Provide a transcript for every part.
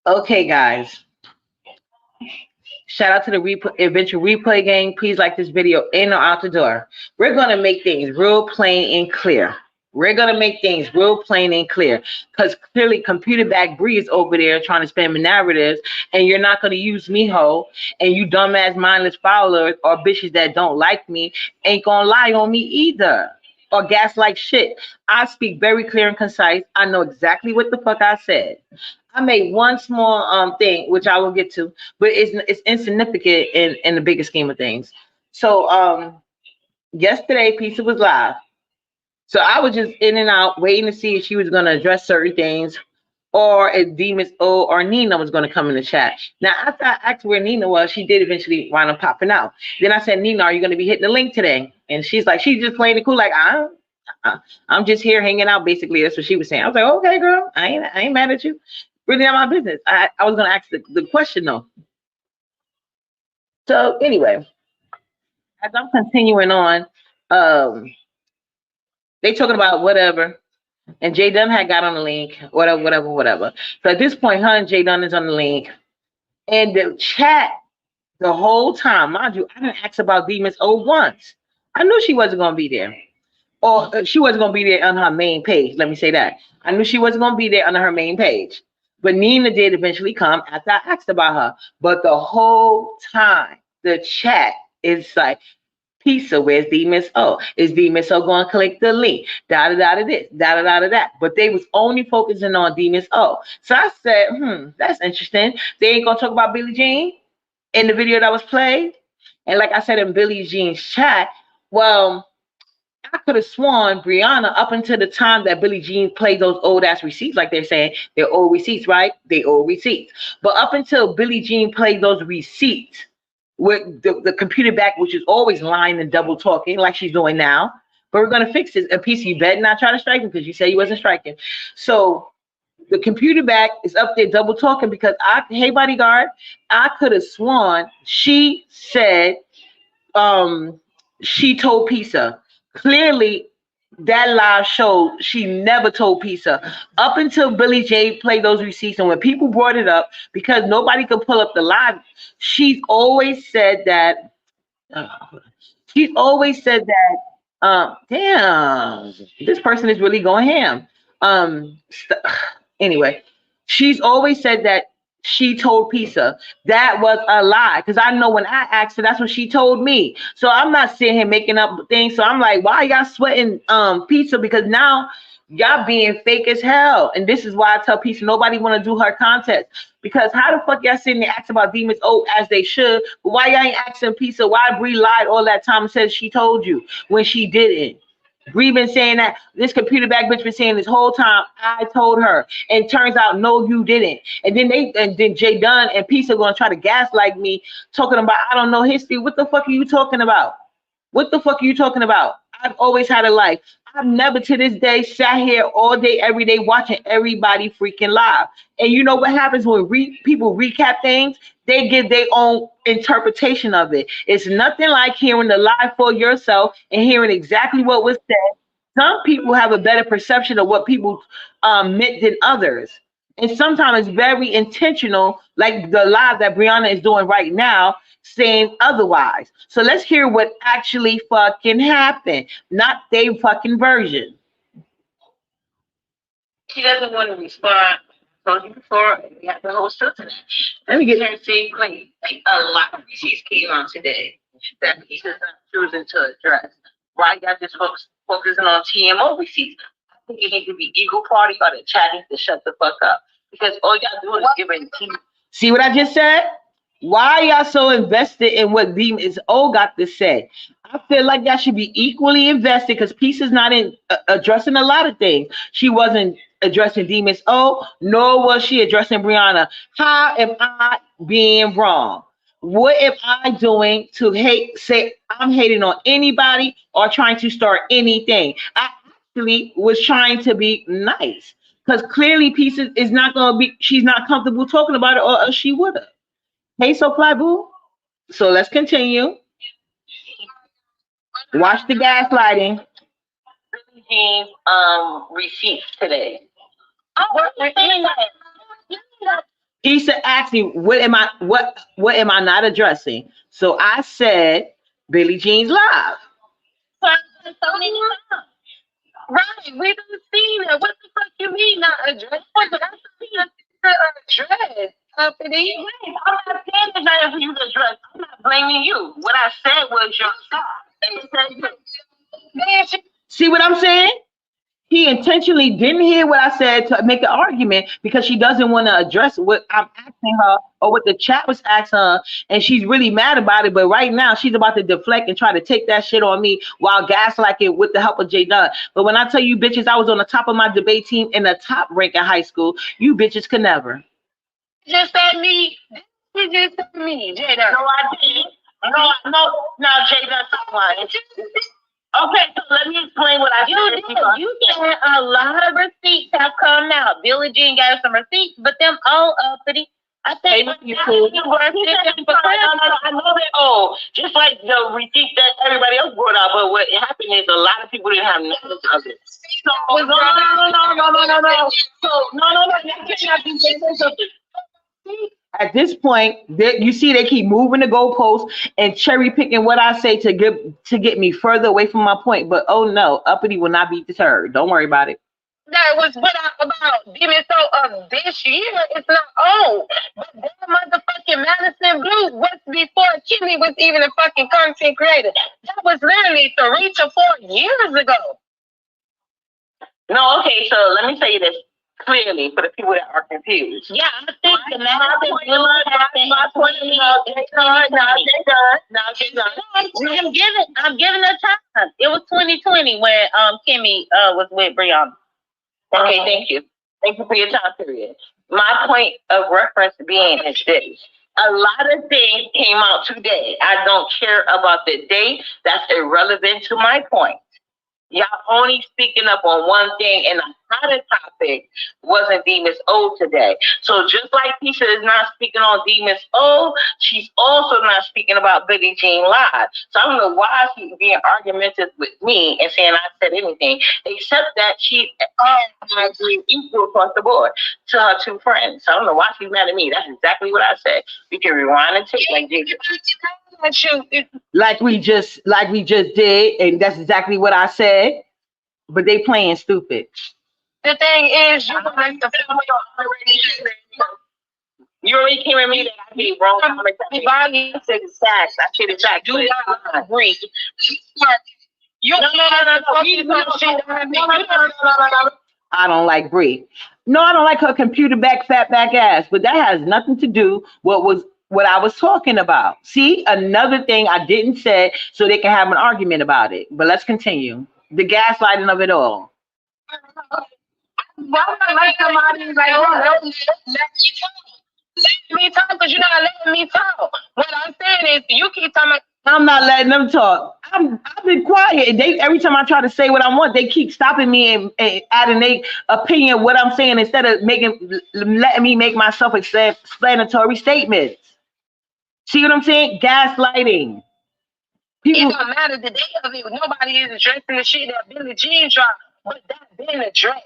Okay, guys. Shout out to the Adventure Replay Gang. Please like this video in or out the door. We're going to make things real plain and clear. We're going to make things real plain and clear because clearly Computer Back Bree is over there trying to spam narratives, and you're not going to use me, ho, and you dumbass mindless followers or bitches that don't like me ain't going to lie on me either or gaslight shit. I speak very clear and concise. I know exactly what the fuck I said. I made one small thing, which I will get to, but it's insignificant in the bigger scheme of things. So yesterday, Pizza was live. So I was just in and out, waiting to see if she was gonna address certain things, or if Demus O or Nina was gonna come in the chat. Now, after I asked where Nina was, she did eventually wind up popping out. Then I said, Nina, are you gonna be hitting the link today? And she's like, she's just playing it cool, like I'm just here hanging out. Basically, that's what she was saying. I was like, okay, girl, I ain't mad at you. Really not my business. I was gonna ask the question though. So anyway, as I'm continuing on, um, they talking about whatever, and Jay Dunn had got on the link, whatever. So at this point, her and Jay Dunn is on the link, and the chat the whole time, mind you, I didn't ask about Demons O once. I knew she wasn't gonna be there, or she wasn't gonna be there on her main page. Let me say that. I knew she wasn't gonna be there on her main page. But Nina did eventually come after I asked about her. But the whole time, the chat is like, Pizza, where's the Miss O? Is the Miss O going to click the link? Da da da da this, da da da da that. But they was only focusing on D Miss O. So I said, that's interesting. They ain't gonna talk about Billie Jean in the video that was played. And like I said in Billie Jean's chat, well, I could have sworn Brianna, up until the time that Billie Jean played those old ass receipts, like they're saying, they're old receipts, right? They old receipts. But up until Billie Jean played those receipts with the computer back, which is always lying and double talking, like she's doing now. But we're gonna fix this. And PC, you better not try to strike me because you said you wasn't striking. So the computer back is up there double talking because hey bodyguard, I could have sworn she said she told Pizza. Clearly, that live show, she never told Pizza. Up until Billy J played those receipts, and when people brought it up, because nobody could pull up the live, she's always said that. Uh, she's always said that. Damn, this person is really going ham. Anyway, she's always said that she told Pizza. That was a lie. Because I know when I asked her, that's what she told me. So I'm not sitting here making up things. So I'm like, why y'all sweating Pizza? Because now y'all being fake as hell. And this is why I tell Pizza nobody want to do her contest. Because how the fuck y'all sitting there asking about Demons O as they should? But why y'all ain't asking Pizza why Bree lied all that time and said she told you when she didn't? Bree been saying that, this computer back bitch been saying this whole time, I told her. And turns out, no, you didn't. And then Jay Dunn and Peace are gonna try to gaslight me, talking about I don't know history. What the fuck are you talking about? What the fuck are you talking about? I've always had a life. I've never to this day sat here all day, every day, watching everybody freaking live. And you know what happens when people recap things? They give their own interpretation of it. It's nothing like hearing the live for yourself and hearing exactly what was said. Some people have a better perception of what people meant than others. And sometimes it's very intentional, like the live that Brianna is doing right now, saying otherwise. So let's hear what actually fucking happened, not their fucking version. She doesn't want to respond. I told you before, we have the whole show today. Let me get her and see, like a lot of receipts came on today that he's not choosing to address. Why y'all just focusing on TMO receipts? I think it needs to be equal party or the chat needs to shut the fuck up. Because all y'all doing is giving team. See what I just said? Why y'all so invested in what Demons O got to say? I feel like y'all should be equally invested because Peace is not in addressing a lot of things. She wasn't addressing Demons O, nor was she addressing Brianna. How am I being wrong? What am I doing to say I'm hating on anybody or trying to start anything? I actually was trying to be nice because clearly Peace is not going to be, she's not comfortable talking about it or else she would have. Hey, so fly boo. So let's continue. Watch the gaslighting. James receipts today. What receipts? He said, ask me, what am I not addressing? So I said, Billie Jean's live. So many times. Right, we done seen it. What the fuck you mean not address? What the that's to address? Uppity. I'm not saying it's not for you to address. I'm not blaming you. What I said was your side. Man, See what I'm saying? He intentionally didn't hear what I said to make an argument because she doesn't want to address what I'm asking her or what the chat was asking her, and she's really mad about it. But right now, she's about to deflect and try to take that shit on me while gaslighting with the help of J Dunn. But when I tell you bitches, I was on the top of my debate team in the top rank in high school. You bitches could never. just said me. You just said me, Jada. No, I didn't. No. Now, Jada, stop lying. Okay, so let me explain what I said. You said a lot of receipts have come out. Billie Jean got some receipts, but them all uppity. I think you fool. No, I know that. Oh, just like the receipts that everybody else brought out, but what happened is a lot of people didn't have knowledge of it. So no. At this point, you see they keep moving the goalposts and cherry picking what I say to get me further away from my point. But oh no, uppity will not be deterred. Don't worry about it. That was what about Demon Soul of this year. It's not old. But that motherfucking Madison Blue was before Kimmy was even a fucking content creator. That was literally 3 to 4 years ago. No, okay, so let me tell you this clearly for the people that are confused. Yeah, I think the Madison Blue happened. I'm giving her time. It was 2020 when Kimmy was with Brianna. Okay, thank you. Thank you for your time period. My point of reference being is this. A lot of things came out today. I don't care about the date. That's irrelevant to my point. Y'all only speaking up on one thing, and the hottest topic wasn't Demon's O today. So just like Keisha is not speaking on Demon's O, she's also not speaking about Billie Jean live. So I don't know why she's being argumentative with me and saying I said anything, except that she I agree equal across the board to her two friends. So I don't know why she's mad at me. That's exactly what I said. We can rewind and take like like we just did, and that's exactly what I said. But they playing stupid. The thing is, you already came at me that I did wrong. I said it's facts. I said it's facts. Do not agree. I don't like Bree. No, I don't like her computer back, fat back ass. But that has nothing to do with what I was talking about. See, another thing I didn't say, so they can have an argument about it. But let's continue. The gaslighting of it all. Why would I like somebody like, let me talk because you're not letting me talk. What I'm saying is, you keep talking. I'm not letting them talk. I've been quiet. They every time I try to say what I want, they keep stopping me and adding their opinion what I'm saying instead of letting me make myself explanatory statements. See what I'm saying? Gaslighting. People, it don't matter the day of it. Nobody is addressing the shit that Billie Jean dropped, but that been addressed.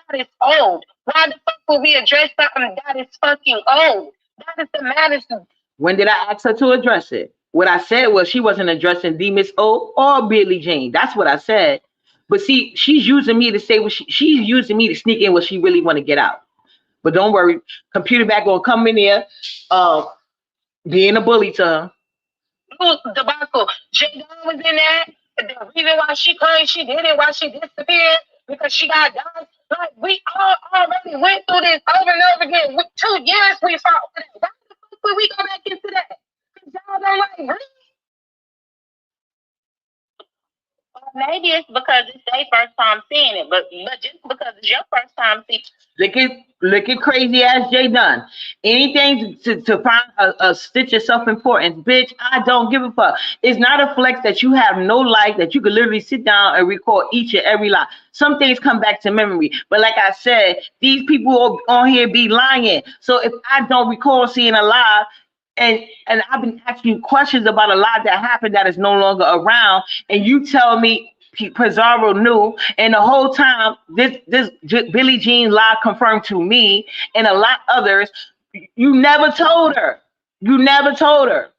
That is old. Why the fuck would we address something that is fucking old? That is the Madison. When did I ask her to address it? What I said was she wasn't addressing D Miss O or Billie Jean. That's what I said. But see, she's using me to say what she's using me to sneak in what she really want to get out. But don't worry, computer back gonna come in here, being a bully to her. Debacle. J Dawn was in that. The reason why she claimed she did it, why she disappeared, because she got done. Like, we all already went through this over and over again. With 2 years we fought for that. Why the fuck would we go back into that? Because y'all don't like really? Maybe it's because it's their first time seeing it, but just because it's your first time seeing it. Look at crazy ass J Dunn. Anything to find a stitch of self-importance. Bitch, I don't give a fuck. It's not a flex that you have no life, that you could literally sit down and record each and every lie. Some things come back to memory. But like I said, these people on here be lying. So if I don't recall seeing a lie, and I've been asking you questions about a lie that happened that is no longer around, and you tell me Pizarro knew, and the whole time this Billie Jean lie confirmed to me and a lot others. You never told her. You never told her.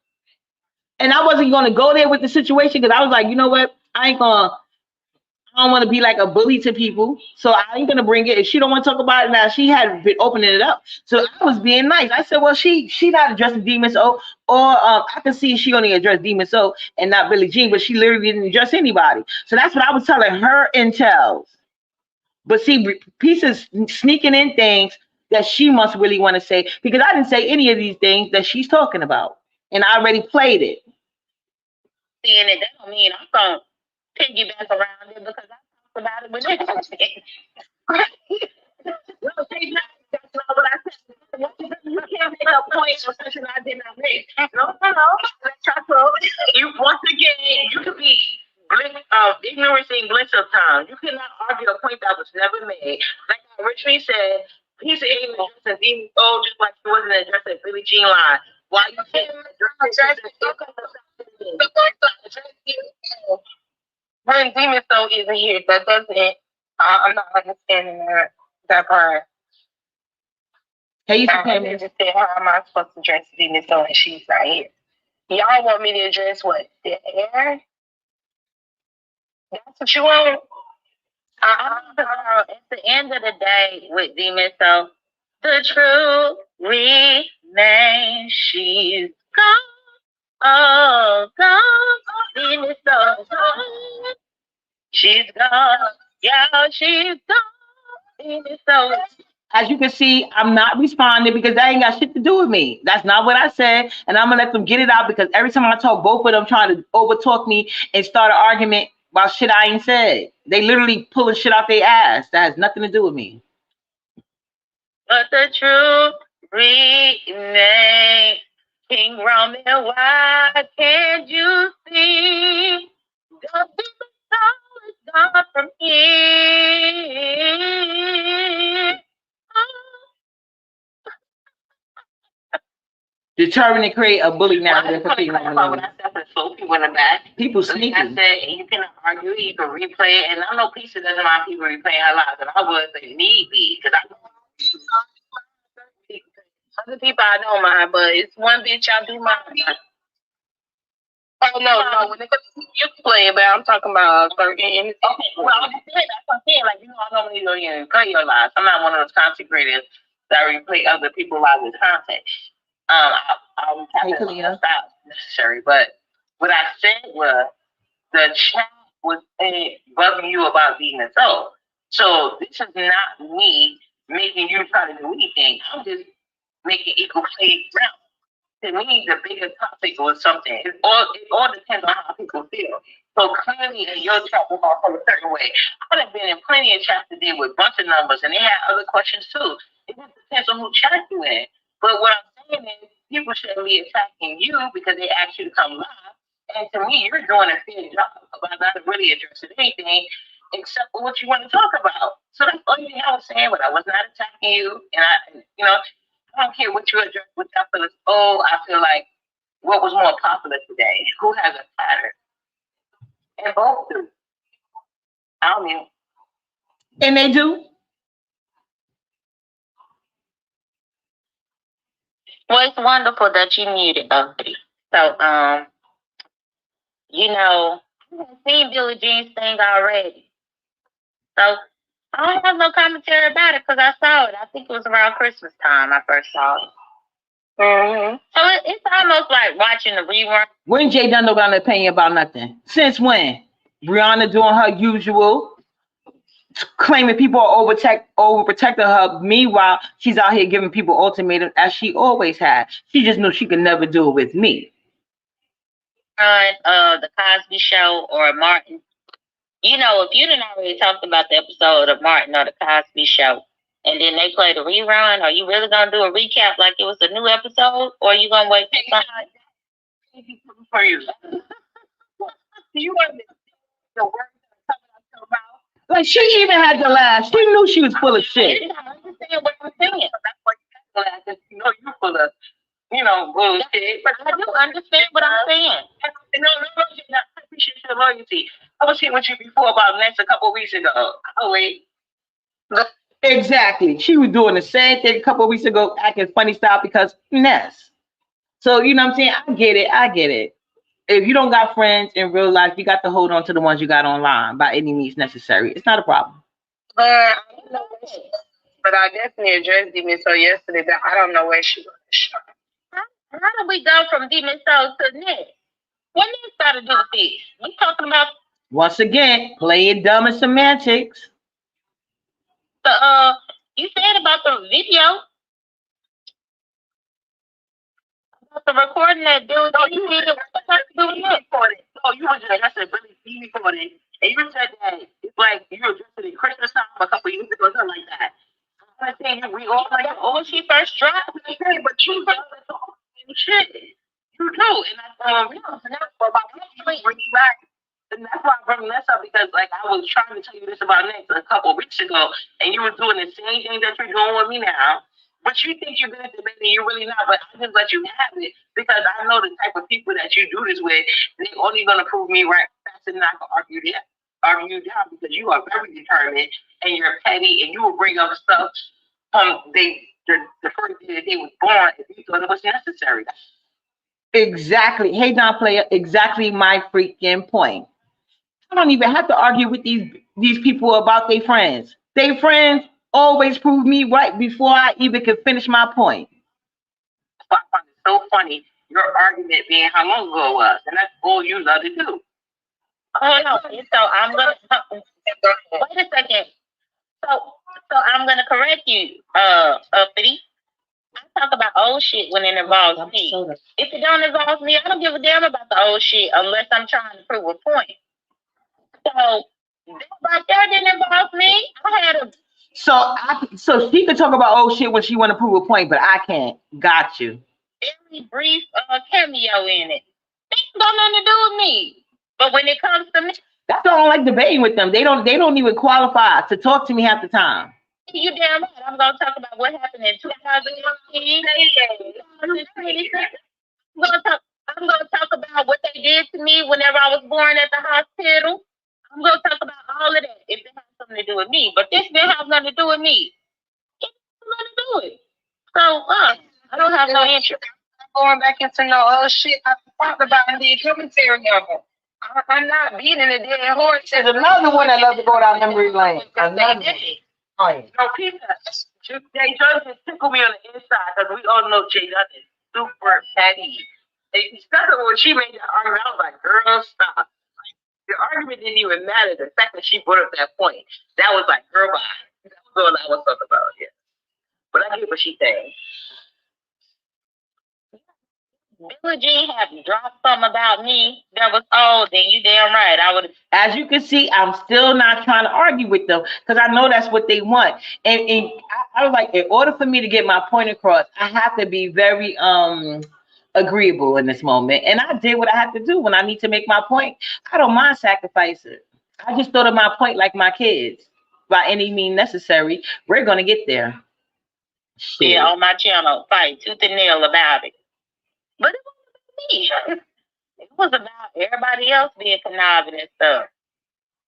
And I wasn't going to go there with the situation because I was like, you know what? I don't want to be like a bully to people. So I ain't going to bring it. If she don't want to talk about it now, she had been opening it up. So I was being nice. I said, well, she not addressing Demon So, or I can see she only addressed Demon So and not Billie Jean, but she literally didn't address anybody. So that's what I was telling her intels. But see, pieces sneaking in things that she must really want to say because I didn't say any of these things that she's talking about. And I already played it. Seeing it, that don't mean I'm going to piggyback around it because I talked about it with it. No, that's not what I said. You can't make a point of something I did not make. No. You once again, you could be ignorance in bliss of time. You cannot argue a point that was never made. Like Richie said, he's even addressing Demon Soul just like he wasn't addressing Billie Jean line. Why you can't when Demon Soul isn't here, that doesn't. I'm not understanding that part. Hey, you just said, how am I supposed to address Demon Soul and she's not here? Y'all want me to address what? The air? That's what you want? At the end of the day, with Demon Soul, the truth remains. She's gone. Oh, gone. Demon Soul. She's gone. Yeah, she's gone. Demon Soul. As you can see, I'm not responding because that ain't got shit to do with me. That's not what I said. And I'm going to let them get it out because every time I talk, both of them trying to overtalk me and start an argument about shit I ain't said. They literally pulling shit out their ass. That has nothing to do with me. But the truth remains. King Roman, why can't you see? The Demon Soul is gone from here. Determined to create a bully narrative for people. When I said for people in the back, people sneaking. I said you can argue, you can replay it, and I know Pizza doesn't mind people replaying her lives, and I would say need be because I know other people I don't mind, but it's one bitch I do mind. Oh no, when it comes to you playing, but I'm talking about certain. Okay, well, I'm just saying that's what I'm saying. Like I normally don't even play your lives. I'm not one of those content creators that replay other people's lives with content. I'm tapping on style necessary, but what I said was the chat was bugging you about Demon Soul. So this is not me making you try to do anything. I'm just making equal play ground. To me, the bigger topic was something. It all depends on how people feel. So clearly, in your chat was all a certain way. I'd have been in plenty of chats today with a bunch of numbers, and they had other questions too. It just depends on who chat you in. But what I'm saying is, people shouldn't be attacking you because they asked you to come live. And to me, you're doing a fair job about not really addressing anything except for what you want to talk about. So that's the only thing I was saying, but I was not attacking you. And I don't care what you address, what I feel is, I feel like what was more popular today? Who has a pattern? And both do. I don't know. And they do. Well, it's wonderful that you muted, Bumpy. So, I've seen Billie Jean's thing already. So, I don't have no commentary about it because I saw it. I think it was around Christmas time I first saw it. Mm-hmm. So it's almost like watching the rerun. When Jay Dunn got an opinion about nothing? Since when? Brianna doing her usual, claiming people are overprotecting her. Meanwhile, she's out here giving people ultimatums as she always had. She just knew she could never do it with me. The Cosby Show or Martin. If you didn't already talked about the episode of Martin or the Cosby Show, and then they play the rerun, are you really gonna do a recap like it was a new episode, or are you gonna wait for something for you? You want the words that are coming out your mouth? Like she even had to laugh. She knew she was full of shit. I understand what I'm saying. That's why you have to laugh, because you're full of bullshit. But I do understand what I'm saying. No, I appreciate your loyalty. I was here with you before about next a couple of weeks ago. Oh wait. Exactly. She was doing the same thing a couple of weeks ago, acting funny style because finesse. So you know what I'm saying? I get it. I get it. If you don't got friends in real life, you got to hold on to the ones you got online by any means necessary. It's not a problem. But I don't know where she, but I definitely addressed Demon Soul yesterday, but I don't know where she was. How do we go from Demon Soul to next? What next got to do with this? We talking about Once again, playing dumb and semantics. the you said about the video, about the recording that dude. No, you did what got to do with it for it. No, you was just that's a really TV for it. And you said that it's like you were just in Christmas time a couple years ago, something like that. I think we all like, oh, she first dropped, okay, but you shit. You do, and but my point when you back, and that's why I bring this up because like I was trying to tell you this about next a couple of weeks ago, and you were doing the same thing that you're doing with me now. But you think you're good at debating, you're really not. But I just let you have it because I know the type of people that you do this with. They're only gonna prove me right faster than I can argue you down because you are very determined and you're petty and you will bring up stuff from the first day that they was born if you thought it was necessary. Exactly. Hey, Don Player, exactly my freaking point. I don't even have to argue with these people about their friends. Their friends always prove me right before I even can finish my point. I find it so funny, your argument being how long ago it was, and that's all you love to do. Oh no, so I'm gonna wait a second. So I'm gonna correct you, Uppity. I talk about old shit when it involves me. If it don't involve me, I don't give a damn about the old shit unless I'm trying to prove a point. So that right there didn't involve me. I had a so she could talk about old shit when she want to prove a point, but I can't. Got you. very brief cameo in it. That ain't got nothing to do with me. But when it comes to me, that's why I don't like debating with them. They don't even qualify to talk to me half the time. You damn right. I'm gonna talk about what happened in 2018. I'm gonna talk about what they did to me whenever I was born at the hospital. I'm gonna talk about all of that if it has something to do with me. But this didn't have nothing to do with me. It has nothing to do with it. So I don't have no interest. Going back into no other shit I talked about in the commentary of it. I'm not beating a dead horse. There's another one that loves to go down memory lane. Another. Oh, yeah. No, Peter, Jay Dunn just tickled me on the inside because we all know Jay Dunn is super petty. Especially when she made that argument, I was like, girl, stop. The argument didn't even matter. The fact that she brought up that point, that was like, girl, bye. That was all I was talking about, yeah. But I get what she's saying. Billie Jean have dropped something about me that was old, then you damn right. I would. As you can see, I'm still not trying to argue with them because I know that's what they want. And I was like, in order for me to get my point across, I have to be very agreeable in this moment. And I did what I had to do when I need to make my point. I don't mind sacrificing. I just thought of my point like my kids. By any means necessary, we're gonna get there. Shit. Yeah, on my channel, fight tooth and nail about it. But it wasn't me. It was about everybody else being conniving and stuff.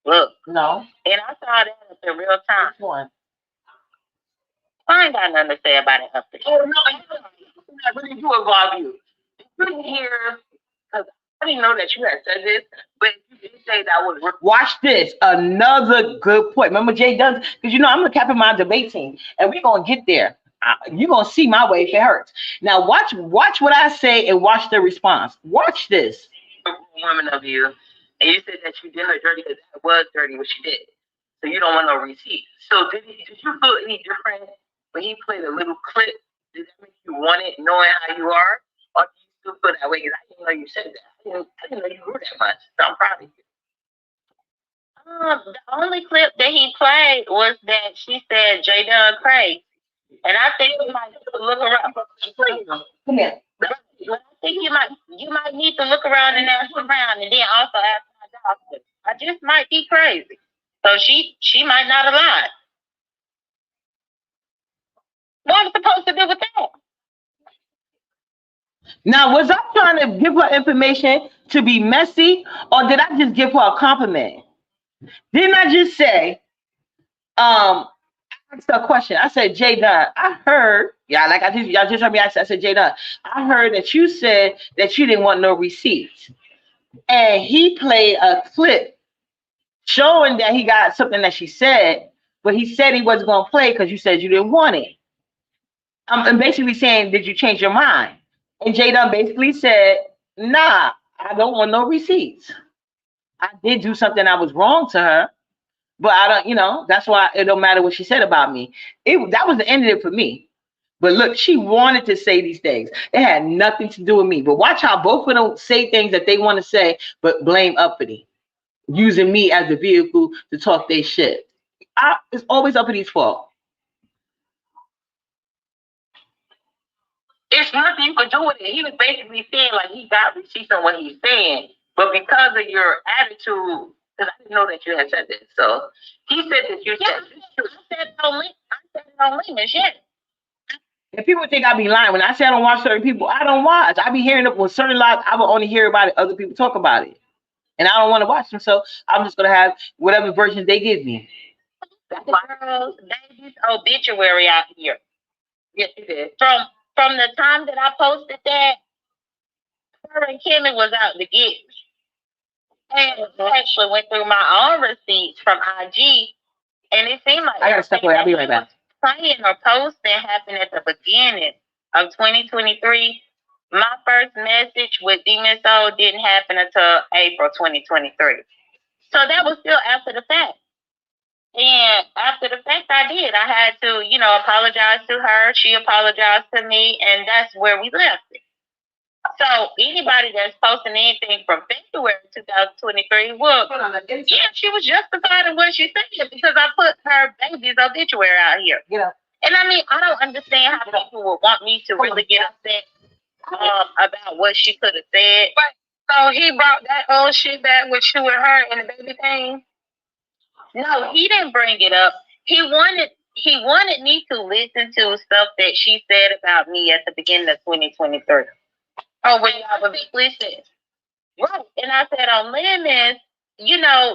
Look. No. And I saw that in real time. Which one? I ain't got nothing to say about it. Oh, no. I really do involve you. You didn't hear, because I didn't know that you had said this, but you did say that was. Watch this. Another good point. Remember Jay Dunn? Because you know I'm the captain of my debate team, and we're going to get there. You're gonna see my way if it hurts. Now watch what I say and watch the response. Watch this. Woman of you, and you said that you did her dirty because that was dirty what she did. So you don't want no receipt. So did you feel any different when he played a little clip? Did that make you want it, knowing how you are, or do you still feel that way? Because I didn't know you said that. I didn't know you grew that much. So I'm proud of you. The only clip that he played was that she said J Dunn crazy. And I think you might look around. Come here. I think you might need to look around and ask around, and then also ask my doctor. I just might be crazy, so she might not align. What am I supposed to do with that? Now, was I trying to give her information to be messy, or did I just give her a compliment? Didn't I just say, asked her a question. I said, Jay Dunn, I heard, yeah, like y'all just heard me. I said, Jay Dunn, I heard that you said that you didn't want no receipts. And he played a clip showing that he got something that she said, but he said he wasn't going to play because you said you didn't want it. I'm basically saying, did you change your mind? And Jay Dunn basically said, nah, I don't want no receipts. I did do something I was wrong to her, but I don't, that's why it don't matter what she said about me. That was the end of it for me. But look, she wanted to say these things. It had nothing to do with me. But watch how both of them say things that they want to say, but blame Uppity, using me as the vehicle to talk their shit. It's always Uppity's fault. It's nothing you could do with it. He was basically saying like he got receipts on what he's saying, but because of your attitude, because I didn't know that you had said this, so he said that you said. I said it on Lemons, yeah. If people think I be lying, when I say I don't watch certain people, I don't watch. I be hearing it with certain lies. I will only hear about it. Other people talk about it, and I don't want to watch them. So I'm just gonna have whatever version they give me. That's why Davy's obituary out here. Yes, it is. From the time that I posted that, her and Kimmy was out to get me. And I actually went through my own receipts from IG, and it seemed like I gotta step away. I'll be right back. Playing or posting happened at the beginning of 2023. My first message with Demon Soul didn't happen until April 2023. So that was still after the fact. And after the fact, I did. I had to, apologize to her. She apologized to me, and that's where we left it. So anybody that's posting anything from February 2023, well, yeah, she was justified in what she said because I put her baby's obituary out here. Yeah. And I mean, I don't understand how people would want me to really get upset about what she could have said. But so he brought that old shit back with you and her and the baby thing. No, he didn't bring it up. He wanted me to listen to stuff that she said about me at the beginning of 2023. Oh, when y'all would be listening. Right. And I said on Lemons,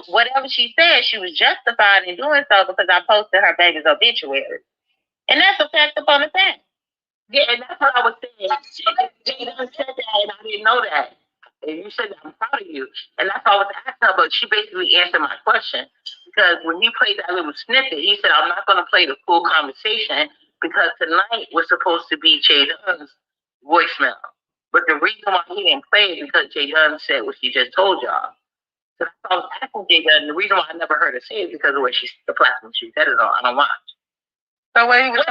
whatever she said, she was justified in doing so because I posted her baby's obituary. And that's a fact upon the fact. Yeah, and that's what I was saying. They done said that and I didn't know that. And you said that I'm proud of you. And that's all I was asking her, but she basically answered my question. Because when he played that little snippet, he said, I'm not going to play the full conversation because tonight was supposed to be Jay Dunn's voicemail. But the reason why he didn't play it because Jay Dunn said what she just told y'all. So that's why I was asking Jay Dunn. The reason why I never heard her say it because of the platform she said it on. I don't watch. So when he was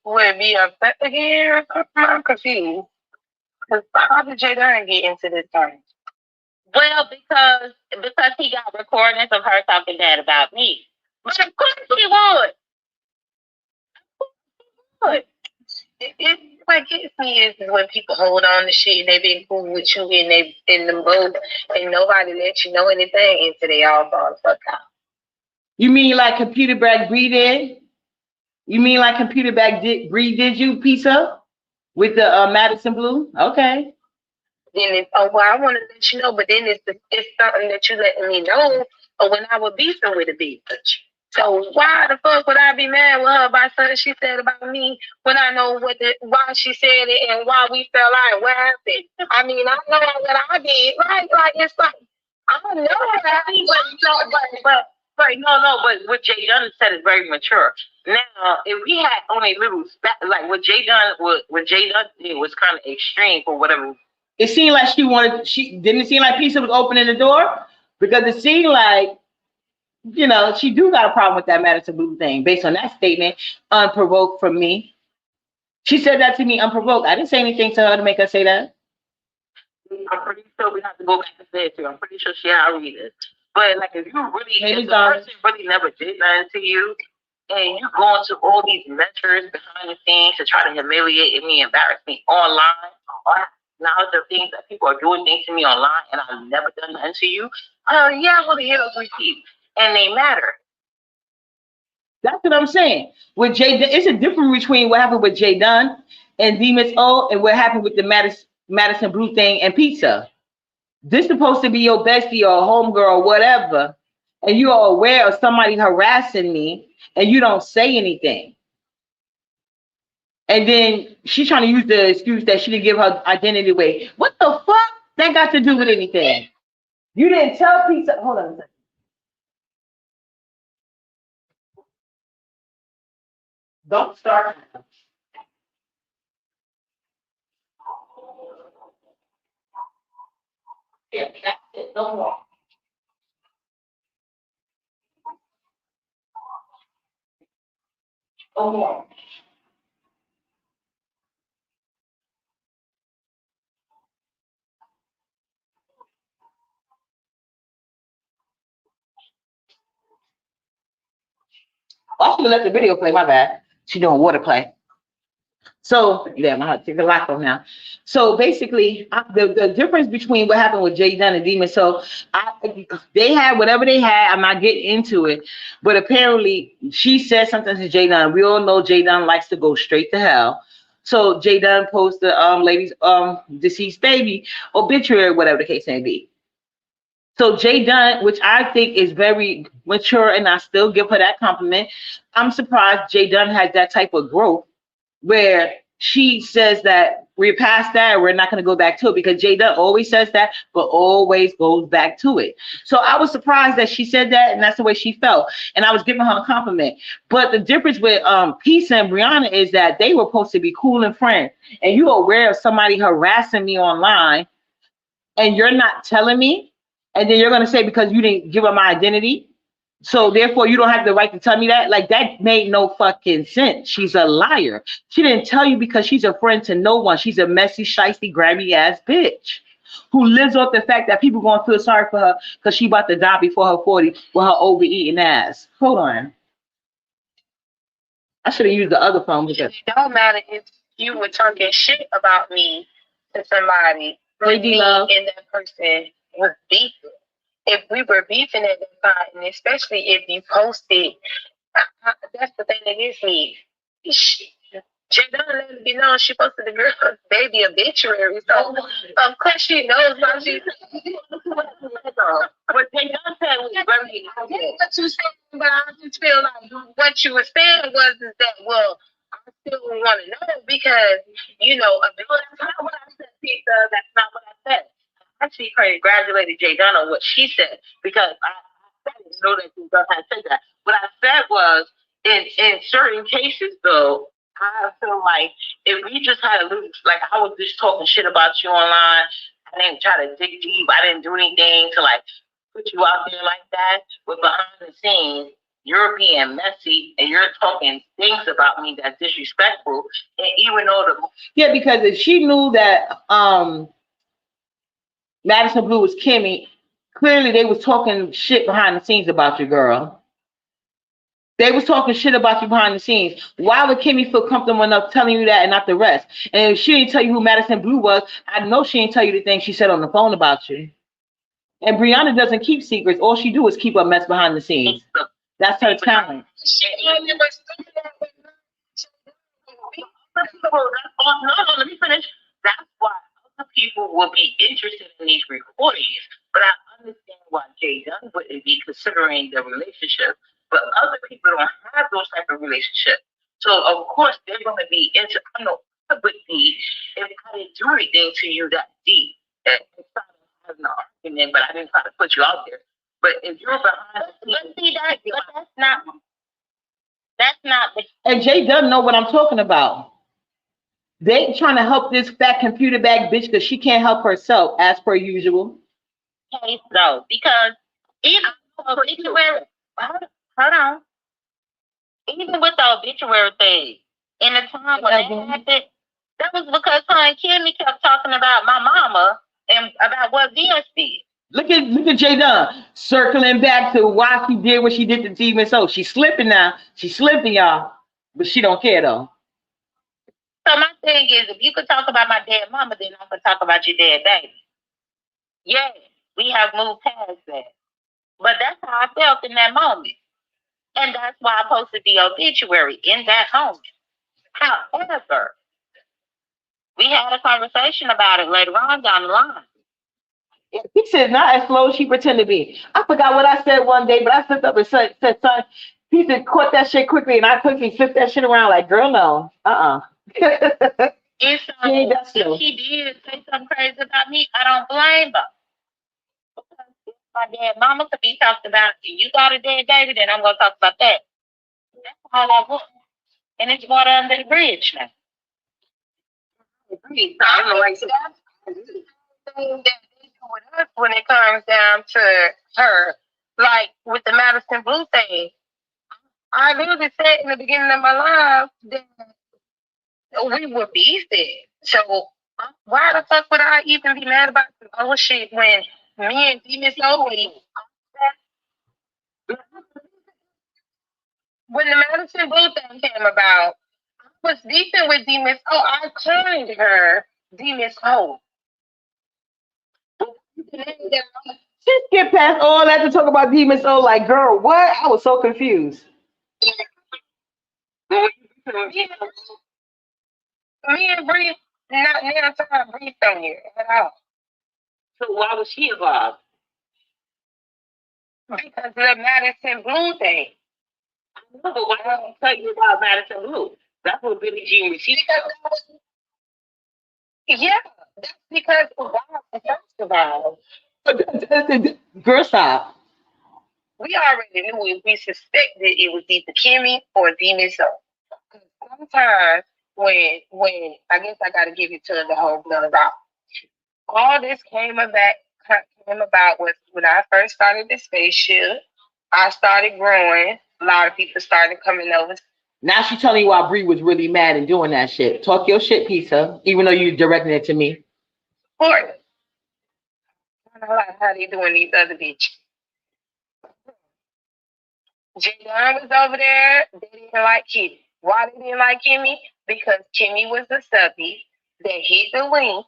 would be upset again? I'm confused. Because how did Jay Dunn get into this thing? Well, because he got recordings of her talking bad about me. But of course he would. What gets me is when people hold on to shit and they been cool with you and they in the mood and nobody lets you know anything until they all fall the fuck out. You mean like Computer Bag Bree did? You mean like Computer Bag Bree did you, pizza? With the Madison Blue? Okay. Then it's, I want to let you know, but then it's something that you letting me know or when I would beefing with a bitch. So why the fuck would I be mad with her about something she said about me when I know why she said it and why we fell out and what happened? I mean, I know what I did, right? Like it's like I don't know what happened, but what Jay Dunn said is very mature. Now, if we had only little like what Jay Dunn did was kind of extreme for whatever. It seemed like she didn't seem like Pizza was opening the door because it seemed like, she do got a problem with that Madison Blue thing based on that statement, unprovoked from me. She said that to me unprovoked. I didn't say anything to her to make her say that. I'm pretty sure we have to go back and say it to her. I'm pretty sure she had read it. But like if the person really never did nothing to you and you go into all these measures behind the scenes to try to humiliate me, embarrass me online, or knowledge of things that people are doing things to me online and I've never done nothing to you, yeah, I'm gonna hear those receipts. And they matter. That's what I'm saying. With Jay, it's a difference between what happened with Jay Dunn and Demas O and what happened with the Madison Blue thing and pizza. This is supposed to be your bestie or homegirl or whatever, and you are aware of somebody harassing me and you don't say anything. And then she's trying to use the excuse that she didn't give her identity away. What the fuck? That got to do with anything? You didn't tell pizza. Hold on a second. Don't start. Yeah, that's it. No more. No more. I should have let the video play. My bad. She doing water play. So yeah, my heart take a lot from now. So basically, the difference between what happened with Jay Dunn and Demon. So they had whatever they had. I'm not getting into it, but apparently she said something to Jay Dunn. We all know Jay Dunn likes to go straight to hell. So Jay Dunn posted lady's deceased baby obituary, whatever the case may be. So Jay Dunn, which I think is very mature, and I still give her that compliment. I'm surprised Jay Dunn has that type of growth where she says that we're past that, we're not going to go back to it, because Jay Dunn always says that, but always goes back to it. So I was surprised that she said that, and that's the way she felt, and I was giving her a compliment. But the difference with Peace and Brianna is that they were supposed to be cool and friends, and you're aware of somebody harassing me online, and you're not telling me, and then you're going to say because you didn't give up my identity, so therefore you don't have the right to tell me that. Like, that made no fucking sense. She's a liar. She didn't tell you because she's a friend to no one. She's a messy, shiesty, grabby ass bitch who lives off the fact that people gonna feel sorry for her because she about to die before her 40 with her overeating ass. Hold on. I should have used the other phone because it don't matter if you were talking shit about me to somebody, but me and that person was beefing. If we were beefing at that time, and especially if you posted, that's the thing that gets me. Jadon let it be known she posted the girl's baby obituary, so of course she knows why she. What Jadon said was very. I get what you saying, but I just feel like what you were saying was is that, well, I still want to know because that's not what I said, Pizza. That's not what I said. I actually congratulated Jadon on what she said because I didn't know that Jadon had said that. What I said was in certain cases though. I feel like if we just had a little, like I was just talking shit about you online, I didn't try to dig deep. I didn't do anything to like put you out there like that. But behind the scenes, you're being messy and you're talking things about me that's disrespectful. And even though because if she knew that Madison Blue was Kimmy, clearly they was talking shit behind the scenes about you, girl. They was talking shit about you behind the scenes. Why would Kimmy feel comfortable enough telling you that and not the rest? And if she didn't tell you who Madison Blue was, I know she didn't tell you the thing she said on the phone about you. And Brianna doesn't keep secrets. All she do is keep a mess behind the scenes. That's her talent. No, let me finish. That's why other people will be interested in these recordings. But I understand why Jay Dunn wouldn't be considering the relationship. But other people don't have those type of relationships. So of course they're gonna be into I know I would be if I didn't do anything to you that deep. And it's not having an argument, but I didn't try to put you out there. But if you're behind the scenes, but see that but that's not the and Jay doesn't know what I'm talking about. They trying to help this fat computer bag bitch because she can't help herself, as per usual. Okay, so because even obituary, hold on, even with the obituary thing, in the time when that happened, that was because her and Kimmy kept talking about my mama and about what Vince did. Look at Jay Dunn circling back to why she did what she did to Demon So. She's slipping now. She's slipping, y'all, but she don't care though. So my thing is, if you could talk about my dead mama, then I could talk about your dead baby. Yeah, we have moved past that. But that's how I felt in that moment. And that's why I posted the obituary in that moment. However, we had a conversation about it later on down the line. He said, not as slow as she pretended to be. I forgot what I said one day, but I slipped up and said son, he said, caught that shit quickly, and I quickly flipped that shit around like, girl, no. And so if he did say something crazy about me, I don't blame her. Because if my dad mama could be talked about, and you got a dead baby, then I'm gonna talk about that. That's all I want. And it's water under the bridge now. I don't know, like that's the thing that they do with us when it comes down to her. Like with the Madison Blue thing. I literally said in the beginning of my life that we were beefing. So why the fuck would I even be mad about some other shit when me and D Miss always when the Madison Blue thing came about, I was beefing with D Miss O. I coined her D Miss O. Just get past all that to talk about Demon Soul. Like, girl, what? I was so confused. Me and Bree, not now time Bree on here at all. So why was she involved? Because of the Madison Blue thing. No, but why don't I tell you about Madison Blue? That's what Billie Jean received. Yeah, that's because of why, first of all, Girl, stop. we already knew if we suspected it was either Kimmy or Demon Soul. Sometimes when I guess I gotta give it to the whole blood rock. All this came about was when I first started the spaceship. I started growing. A lot of people started coming over. Now she telling you why Bree was really mad and doing that shit. Talk your shit, pizza, even though you directing it to me. Support. I don't like how they doing these other bitches. Jadon was over there. They didn't like Kimmy. Why they didn't like Kimmy? Because Kimmy was the subby that hit the link.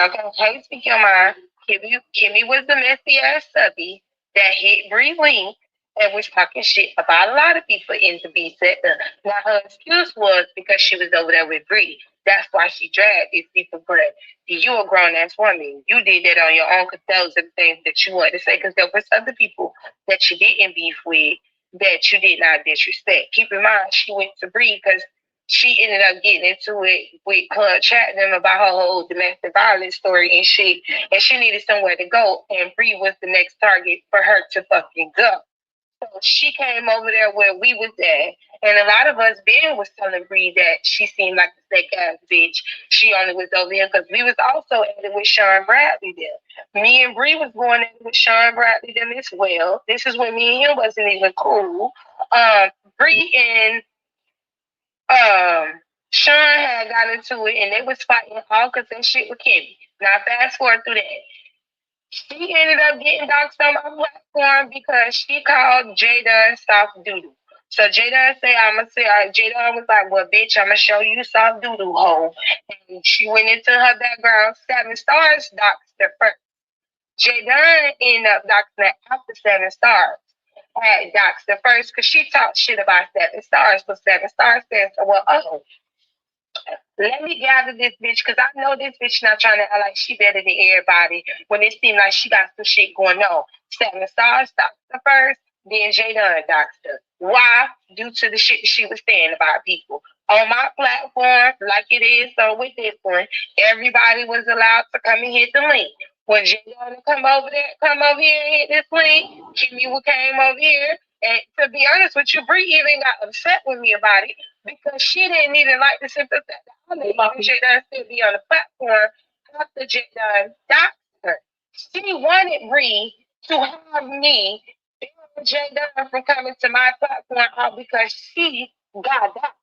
Okay, hey, speak your mind. Kimmy was the messy ass subby that hit Bree Link and was talking shit about a lot of people in the B set. Now her excuse was because she was over there with Bree. That's why she dragged these people. But you a grown ass woman. You did that on your own because those are the things that you wanted to say. Because there was other people that you didn't beef with that you did not disrespect. Keep in mind, she went to Bree because she ended up getting into it with her chatting them about her whole domestic violence story and shit. And she needed somewhere to go. And Bree was the next target for her to fucking go. So she came over there where we was at. And a lot of us, Ben was telling Bree that she seemed like a sick ass bitch. She only was over here because we was also at it with Sean Bradley there. Me and Bree was going at it with Sean Bradley them as well. This is when me and him wasn't even cool. Bree and Sean had got into it and they was fighting all because that shit with Kimmy. Now fast forward through that. She ended up getting doxxed on my platform because she called Jada soft doodle. So Jada said, I'ma say Jada was like, well bitch, I'ma show you soft doodle hole. And she went into her background. 7 Stars doxed her first. Jada ended up doxing her after 7 Stars. Had doxed her first because she talked shit about 7 Stars. But 7 Stars said, well, oh, let me gather this bitch because I know this bitch not trying to act like she better than everybody when it seemed like she got some shit going on. 7 Stars doxed her first, then Jada doxed her. Why? Due to the shit that she was saying about people. On my platform, like it is so with this one, everybody was allowed to come and hit the link. When Jada come over here and hit this link, Kimmy came over here. And to be honest with you, Bree even got upset with me about it because she didn't even like the simple fact that I let Jada still be on the platform after Jada doxed her. She wanted Bree to have me Jada from coming to my platform all because she got doxed.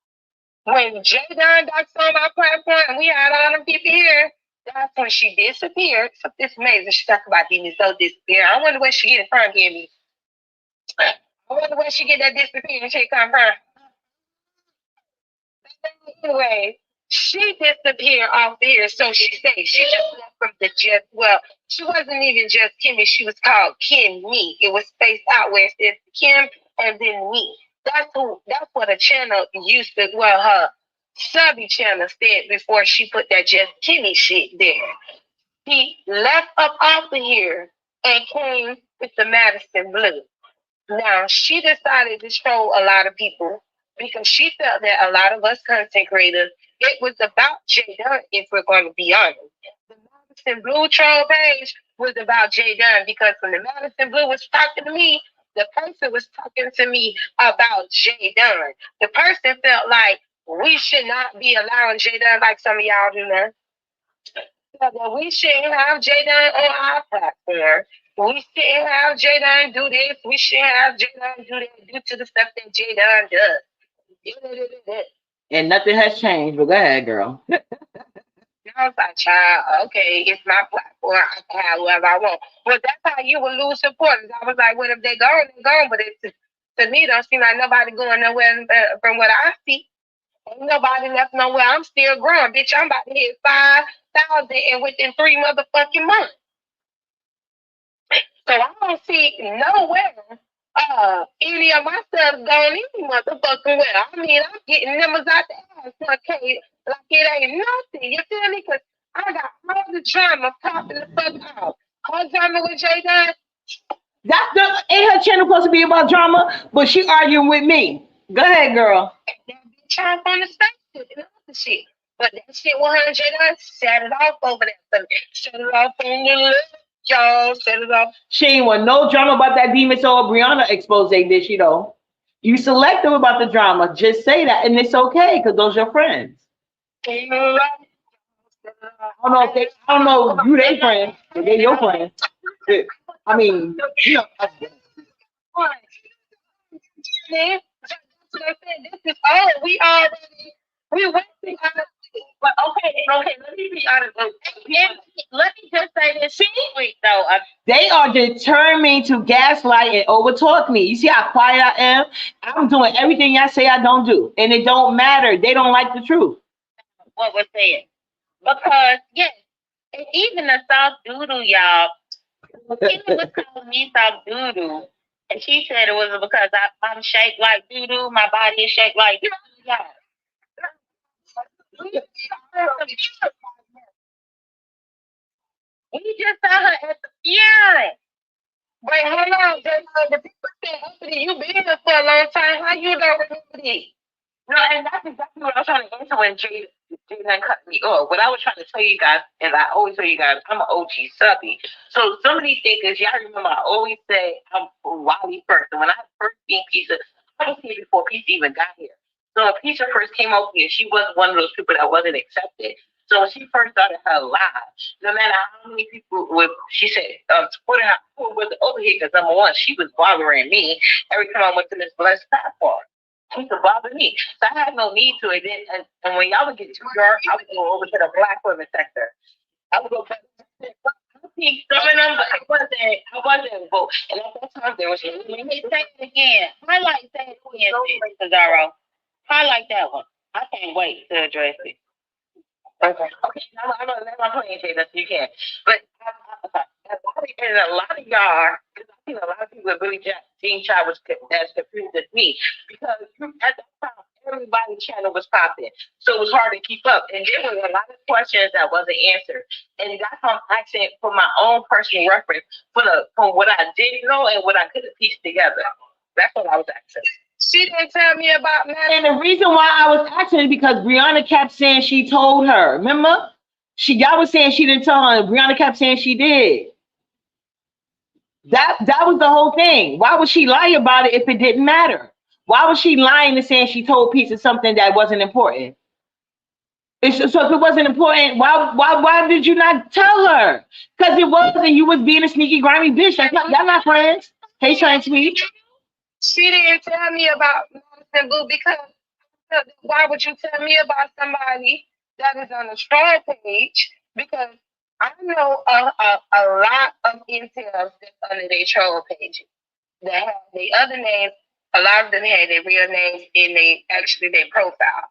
When Jada doxed on my platform and we had all them people here, that's when she disappeared. So this amazing. She talked about Demon so disappear. I wonder where she get it from, Kimmy. I wonder where she get that disappearing shit come from. Anyway, she disappeared off here, so she said she just went from the just well, she wasn't even just Kimmy, she was called Kim Me. It was spaced out where it says Kim and then me. That's what a channel used to her subby channel said before she put that just Kimmy shit there. He left up off of here and came with the Madison Blue. Now, she decided to show a lot of people because she felt that a lot of us content creators, it was about Jay Dunn, if we're going to be honest. The Madison Blue troll page was about Jay Dunn because when the Madison Blue was talking to me, the person was talking to me about Jay Dunn. The person felt like we should not be allowing Jay Dunn, like some of y'all do now, that we shouldn't have Jay Dunn on our platform. We shouldn't have Jay Dunn do this. We shouldn't have Jay Dunn do that due to the stuff that Jay Dunn does. And nothing has changed, but go ahead, girl. I was like, child, okay, it's my platform. I can have whoever I want. But that's how you will lose supporters. I was like, well, if they're gone, they're gone. But it's, to me, don't seem like nobody going nowhere from what I see. Ain't nobody left nowhere. I'm still growing. Bitch, I'm about to hit 5,000 and within 3 motherfucking months. So I don't see nowhere any of my stuff going any motherfucking well. I mean, I'm getting numbers out the ass like it ain't nothing. You feel me? Because I got all the drama popping the fuck out. All drama with Jay Dunn. That's the ain't her channel supposed to be about drama, but she arguing with me. Go ahead, girl. That bitch off on the spaceship and other shit. But that shit 100 Jay Dunn set it off over there. Set it off on the list. Y'all set it off. She ain't want no drama about that Demon Soul Brianna expose, did she though? You selective about the drama. Just say that, and it's okay because those your friends. I don't know if you they friends, but they your friends. I mean, you know. This is all we went through. But okay, let me be honest. Let me just say this. Wait, though. They are determined to gaslight and overtalk me. You see how quiet I am? I'm doing everything I say I don't do. And it don't matter. They don't like the truth. What was said. Because, yes, and even the soft doodle, y'all, Kim was calling me soft doodle. And she said it was because I'm shaped like doodle. My body is shaped like doodle. Y'all. We just saw her at the funeral. Wait, hold on, the people said, Anthony, you been here for a long time. How you don't remember this? No, and that's exactly what I was trying to answer when Jaden cut me off. What I was trying to tell you guys, and I always tell you guys, I'm an OG subby. So some of these things, y'all remember, I always say I'm a Wally first. And when I first seen Pizza, I was here before Pizza even got here. So when Pizza first came over here, she was one of those people that wasn't accepted. So when she first started her live, no matter how many people would, she said, supporting her, who was over here, because number one, she was bothering me every time I went to this blessed platform. She could bother me. So I had no need to it. And when y'all would get too dark, I would go over to the black women sector. I would go back to some of them, but I wasn't vote. And at that time, there was say it again. Highlight that again, Cesaro. Highlight that one. I can't wait to address it. Okay. I'm gonna let my plane say that you can. But and a lot of y'all, because I think a lot of people really Gene Child was as confused as me because at that time everybody's channel was popping, so it was hard to keep up, and there were a lot of questions that wasn't answered, and that's why I'm asking for my own personal reference from what I didn't know and what I couldn't piece together. That's what I was asking. She didn't tell me about that. And the reason why I was asking is because Brianna kept saying she told her. Remember? Y'all was saying she didn't tell her, and Brianna kept saying she did. That was the whole thing. Why would she lie about it if it didn't matter? Why was she lying and saying she told Pizza something that wasn't important? So if it wasn't important, why did you not tell her? Because it was, and you was being a sneaky, grimy bitch. Y'all not friends. Hey, Shine Sweet. She didn't tell me about Madison Boo because why would you tell me about somebody that is on the strong page? Because I know a lot of incels that's under their troll pages that have their other names. A lot of them had their real names in their profile.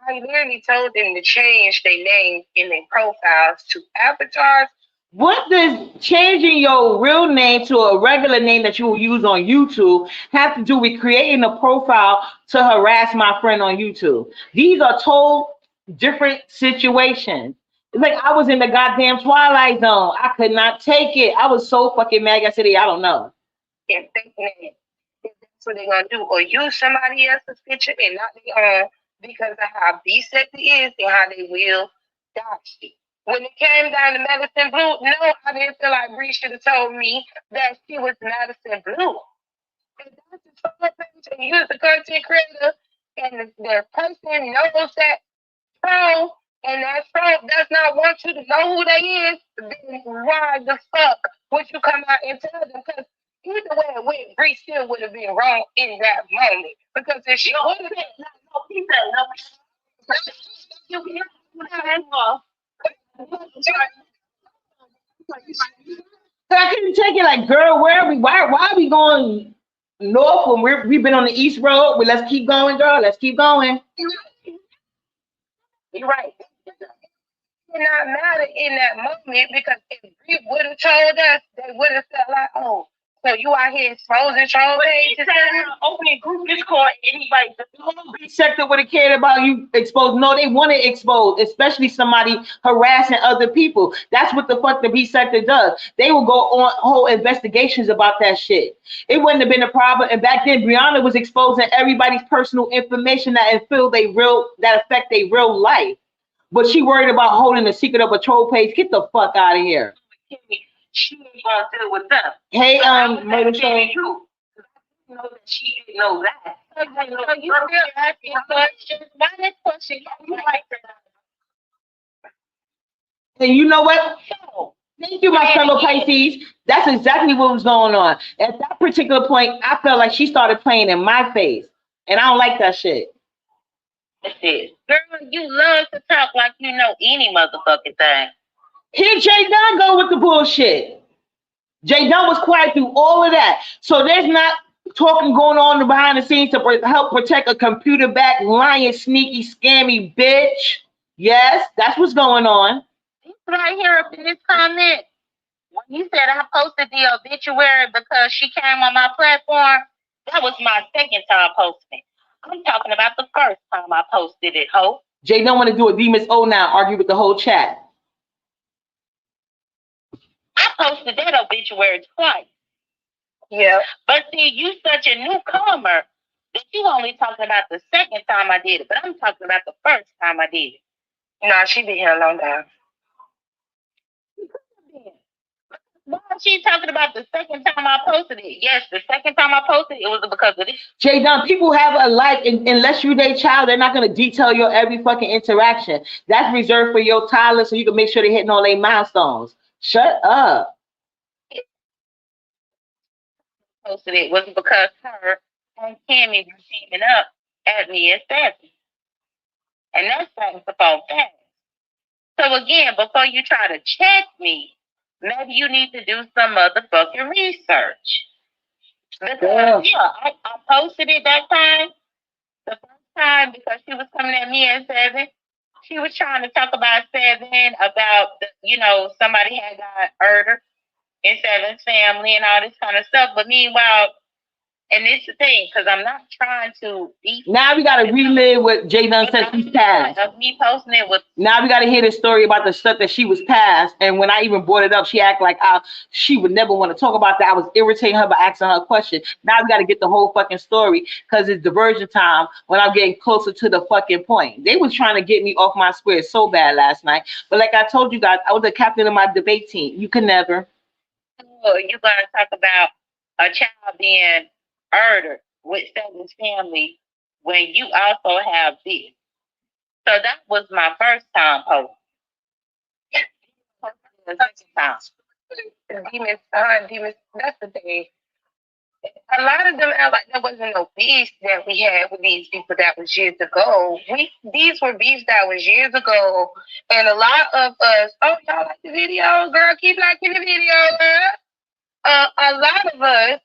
I literally told them to change their names in their profiles to avatars. What does changing your real name to a regular name that you will use on YouTube have to do with creating a profile to harass my friend on YouTube? These are total different situations. It's like I was in the goddamn Twilight Zone. I could not take it. I was so fucking mad yesterday. I don't know. And thinking that if that's what they're gonna do, or use somebody else's picture and not their own, because of how B-sect is and how they will dodge it. When it came down to Madison Blue, no, I didn't feel like Bree should have told me that she was Madison Blue. And that's the front page, and you're the content creator, and the person knows that troll, and that troll does not want you to know who they is, then why the fuck would you come out and tell them? Because either way it went, Bree still would have been wrong in that moment. Because if she would have been, no, he said, no, you So I couldn't take it. Like, girl, where are we? Why are we going north when we've been on the east road? Well, let's keep going, girl. Let's keep going. You're right. It not matter in that moment, because if Bree would have told us, they would have felt like, oh, so you out here exposing troll pages, opening group Discord, anybody. The whole B sector would have cared about you exposed. No, they want to expose, especially somebody harassing other people. That's what the fuck the B sector does. They will go on whole investigations about that shit. It wouldn't have been a problem. And back then, Brianna was exposing everybody's personal information that affect their real life. But she worried about holding the secret of a troll page. Get the fuck out of here. She ain't gonna deal with them. Hey, Murder Show. You know that she didn't know that. So you still asking questions. My next question, you like that. And you know what? Thank you, my fellow Pisces. That's exactly what was going on. At that particular point, I felt like she started playing in my face. And I don't like that shit. That's it. Girl, you love to talk like you know any motherfucking thing. Here Jay Dunn go with the bullshit. Jay Dunn was quiet through all of that. So there's not talking going on behind the scenes to help protect a computer back lying, sneaky, scammy bitch. Yes, that's what's going on. Right here up in this comment, when you said I posted the obituary because she came on my platform, that was my second time posting. I'm talking about the first time I posted it, ho. Jay don't want to do a Demas O now, argue with the whole chat. I posted that obituary twice. Yeah. But see, you such a newcomer that you only talking about the second time I did it, but I'm talking about the first time I did it. No, she been here a long time. Why is she talking about the second time I posted it? Yes, the second time I posted it was because of this. Jay Dunn, people have a life, unless you're their child, they're not going to detail your every fucking interaction. That's reserved for your toddler so you can make sure they're hitting all their milestones. Shut up. Posted it was because her and Cammy were teaming up at me as Sassy. And that's something to fall fast. So again, before you try to check me, maybe you need to do some motherfucking research. Because I posted it that time, the first time, because she was coming at me at 7. She was trying to talk about 7, about somebody had got murdered in 7's family and all this kind of stuff. But meanwhile, and it's the thing, because I'm not trying to be. Now we got to relive what Jay Dunn said she's passed. Of me posting it with. Now we got to hear the story about the stuff that she was passed. And when I even brought it up, she acted like she would never want to talk about that. I was irritating her by asking her a question. Now we got to get the whole fucking story because it's diversion time when I'm getting closer to the fucking point. They was trying to get me off my square so bad last night. But like I told you guys, I was the captain of my debate team. You can never. Oh, you're going to talk about a child being murdered with 7's family when you also have this. So that was my first time post. The second time. Demons, that's the thing. A lot of them act like there wasn't no beef that we had with these people that was years ago. These were beefs that was years ago. And a lot of us, oh, y'all like the video? Girl, keep liking the video, girl. A lot of us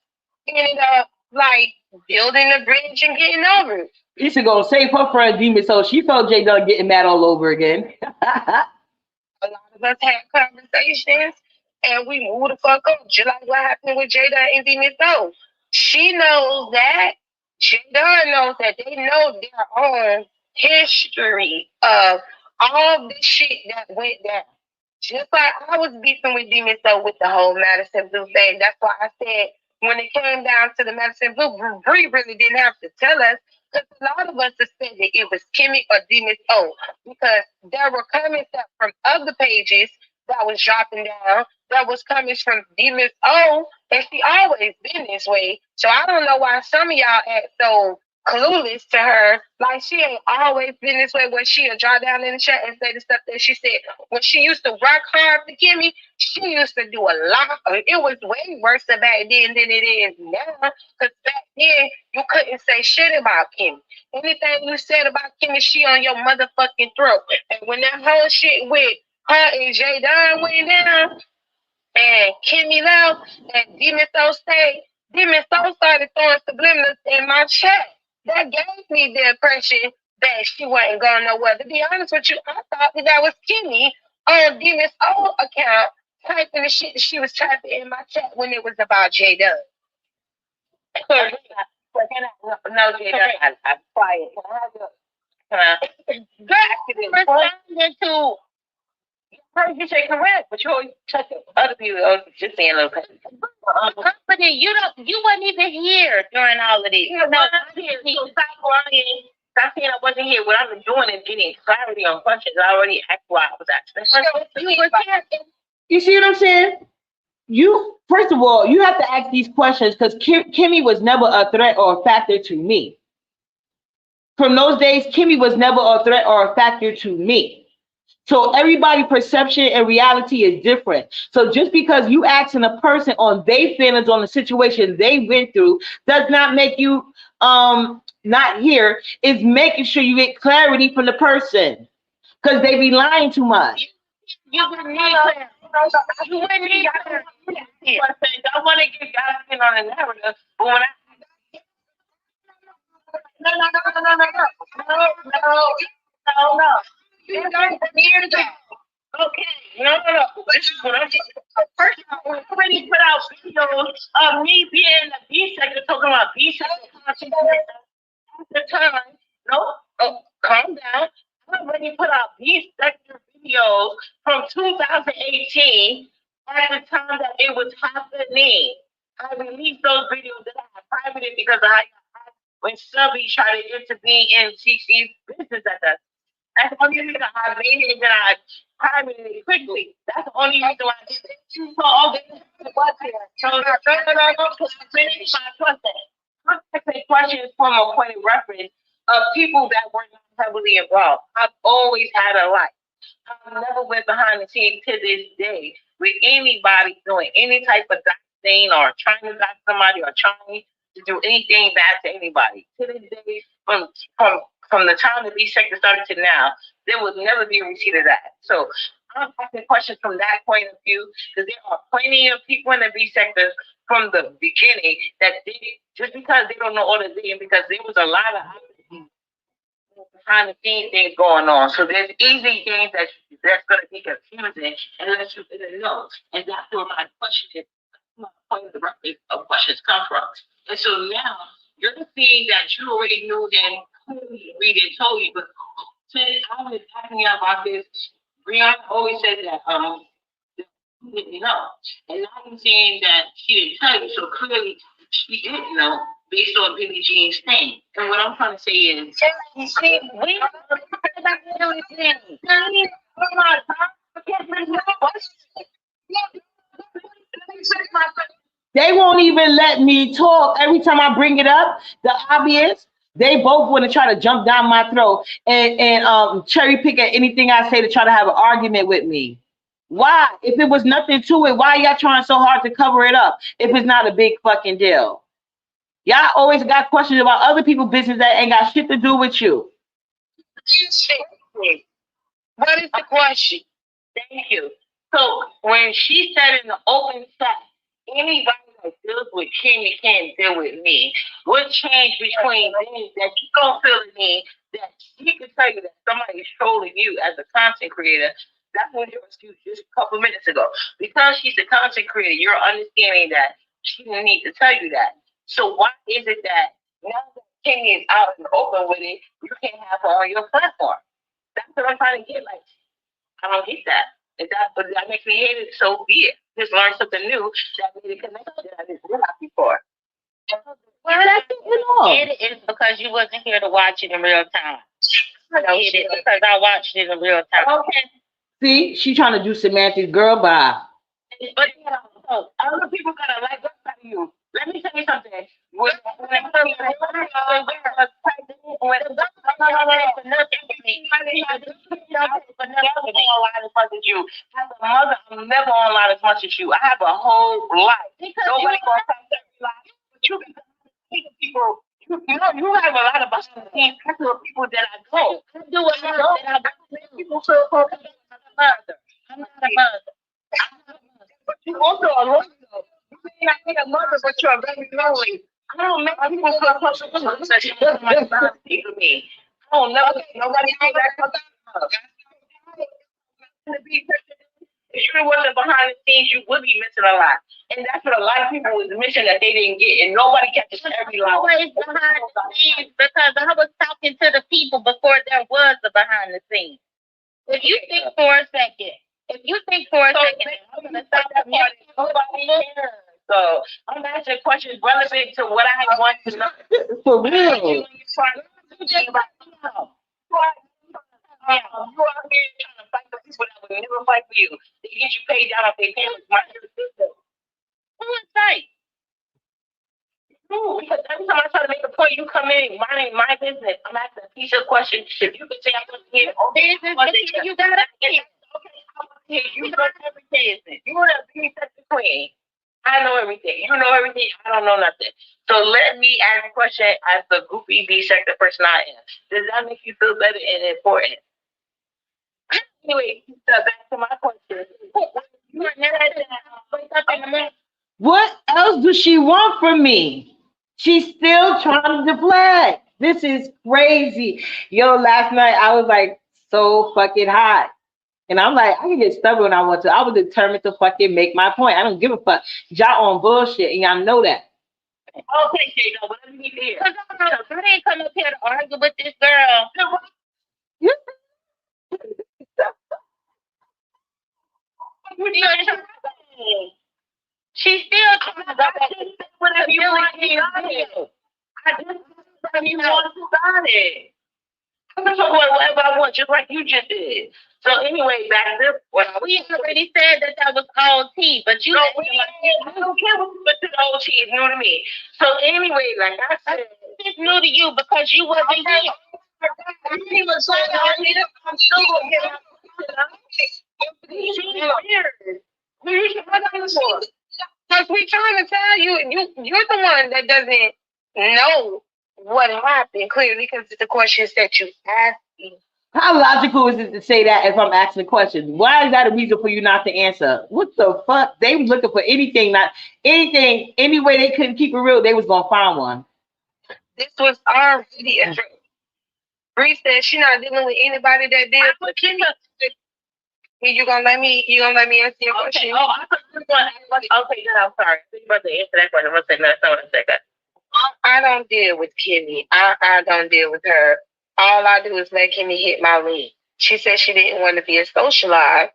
ended up like building a bridge and getting over it. Lisa gonna save her friend Demon, so she felt Jay Dunn getting mad all over again. A lot of us had conversations and we moved the fuck up, just like what happened with Jay Dunn and Demon. So she knows that. Jay Dunn knows that. They know their own history of all the shit that went down. Just like I was beefing with Demon Soul with the whole Madison Blue thing. That's why I said when it came down to the Madison Blue, Bree really didn't have to tell us because a lot of us suspected it was Kimmy or Demon Soul because there were comments that from other pages that was dropping down that was coming from Demon O, and she always been this way. So I don't know why some of y'all act so clueless to her. Like she ain't always been this way where she'll draw down in the chat and say the stuff that she said. When she used to work hard to give me, she used to do a lot. It was way worse back then than it is now. Because back then, you couldn't say shit about Kimmy. Anything you said about Kimmy, she on your motherfucking throat. And when that whole shit with her and Jay Don went down, and Kimmy left, and Demon Soul stayed, Demon Soul started throwing subliminals in my chat. That gave me the impression that she wasn't going nowhere. To be honest with you, I thought that was Kimmy on Demon's own account typing the shit that she was typing in my chat when it was about J Dub. No, J Dub, I'm quiet. Can I? Responding to. You say correct, but you always touch other people. Just saying a little bit. Company, you wasn't even here during all of this. No, I'm here. So stop lying. Stop saying I wasn't here. What I've been doing is getting clarity on questions. I already asked why I was asking. You were here. You see what I'm saying? You first of all, you have to ask these questions because Kimmy was never a threat or a factor to me. From those days, Kimmy was never a threat or a factor to me. So everybody's perception and reality is different. So just because you asking a person on their feelings on the situation they went through does not make you not here. It's making sure you get clarity from the person because they be lying too much. You wouldn't need clarity. You wouldn't need clarity. I want to get guys in on the narrative, but when no. You don't hear that. Okay, no. This is what I'm saying. First of all, we already put out videos of me being a B sector talking about B sector content at the time. No, calm down. I already put out B sector videos from 2018 at the time that it was happening. I released those videos that I had privated because I when Subby tried to intervene in CC's business at that. That's the only reason I made it and I privated it quickly. That's the only reason why I did it. So, what's here? So, no, finish my question. I'm asking questions from a point of reference of people that were not heavily involved. I've always had a life. I've never went behind the scenes to this day with anybody doing any type of thing or trying to dox somebody or trying to do anything bad to anybody. To this day, from the time the B sector started to now, there will never be a receipt of that. So I'm asking questions from that point of view because there are plenty of people in the B sector from the beginning that just because they don't know all the things, because there was a lot of behind the scenes things going on. So there's easy things that's going to be confusing unless you didn't know. And that's where my question is. My point of the reference of questions come from. And so now you're seeing that you already knew that clearly we didn't tell you, but since I was asking you about this, Brianna always said that you didn't know. And now you're saying that she didn't tell you, so clearly she didn't know based on Billie Jean's thing. And what I'm trying to say is we don't know about Billie Jean. They won't even let me talk every time I bring it up. The obvious, they both want to try to jump down my throat and cherry pick at anything I say to try to have an argument with me. Why? If it was nothing to it, why y'all trying so hard to cover it up if it's not a big fucking deal? Y'all always got questions about other people's business that ain't got shit to do with you. What is the question? Thank you. So when she said in the open chat, anybody that deals with Kimmy can't deal with me. What changed between things that you don't feel the need that she can tell you that somebody is trolling you as a content creator? That was your excuse just a couple minutes ago. Because she's a content creator, you're understanding that she didn't need to tell you that. So why is it that now that Kimmy is out and open with it, you can't have her on your platform? That's what point trying to get like, I don't get that. But that makes me hate it. So be it. Just learn something new that made it connect that I didn't realize before. Well, that's it. It is because you wasn't here to watch it in real time. I get it because I watched it in real time. Okay. See, she trying to do semantics, girl. Bye. But other people gotta like that out of you. Let me tell you something. When it comes to you. As a mother, I'm never online as much as you. I have a whole life. Nobody gonna talk to me like you can people. You know, you have a lot of behind the scenes people that I go. I do a lot that I don't. People feel focused on my mother. I'm not a mother. But you also a lonely. You may not be a mother, but you're very lonely. I don't make people feel comfortable with such to me. I don't know. Nobody think that's if you wasn't behind the scenes, you would be missing a lot. And that's what a lot of people was missing that they didn't get. And nobody catches every line. Always behind the scenes because I was talking to the people before there was a behind the scenes. If you think for a second, I'm going to stop that part. Nobody cares. So I'm asking questions relevant to what I want to know. For real. You out here trying to fight for people that would never fight for you. They get you paid down off their payments. Who is right? Because every time I try to make a point, you come in minding my business. I'm asking a piece of question. If you could say I'm going to get business, you got it. Okay, you know every business. You want to be such a queen. I know everything. You know everything. I don't know nothing. So let me ask a question as the goofy B-sector person I am. Does that make you feel better and important? Anyway, back to my question. What else does she want from me? She's still trying to deflect. This is crazy. Yo, last night I was like so fucking hot. And I'm like, I can get stubborn when I want to. I was determined to fucking make my point. I don't give a fuck. Y'all on bullshit, and y'all know that. Okay, Jada, what do you need to hear? Because I didn't come up here to argue with this girl. She's still trying to go back to whatever you want to do. I just you want to got it. I'm gonna talk about whatever I want, just like you just did. So anyway, back to what we already said that was OT, but you I don't care what you put to the OT, it's new to me. So anyway, like I said, it's new to you because you wasn't here. He was so I'm still gonna get because we trying to tell you, you're the one that doesn't know what happened clearly because the questions that you asked me. How logical is it to say that if I'm asking a question? Why is that a reason for you not to answer? What the fuck? They was looking for anything, any way they couldn't keep it real, they was gonna find one. This was our video. Bree said she not dealing with anybody that did. You gonna let me answer your question? Oh, I thought you were okay, I'm sorry. You about to answer that question. I'm gonna say no in a second. I don't deal with Kimmy. I don't deal with her. All I do is let Kimmy hit my lead. She said she didn't want to be a socialite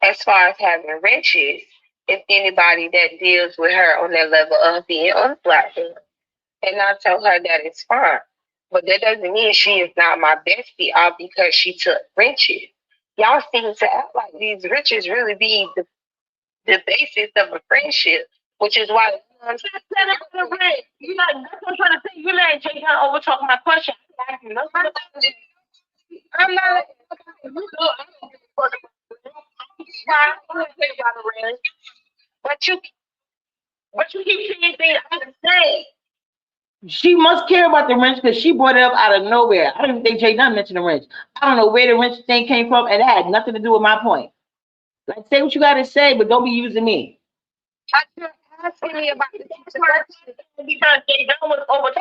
as far as having riches. If anybody that deals with her on that level of being on the platform. And I told her that it's fine. But that doesn't mean she is not my bestie all because she took riches. Y'all seem to act like these riches really be the basis of a friendship, which is why I'm trying to say. You let Jay over talking my question. I'm not. But you keep saying things I didn't say. She must care about the wrench because she brought it up out of nowhere. I don't even think Jay Dunn mentioned the wrench. I don't know where the wrench thing came from, and it had nothing to do with my point. Like, say what you got to say, but don't be using me. You're asking me about the because Jay Dunn was over.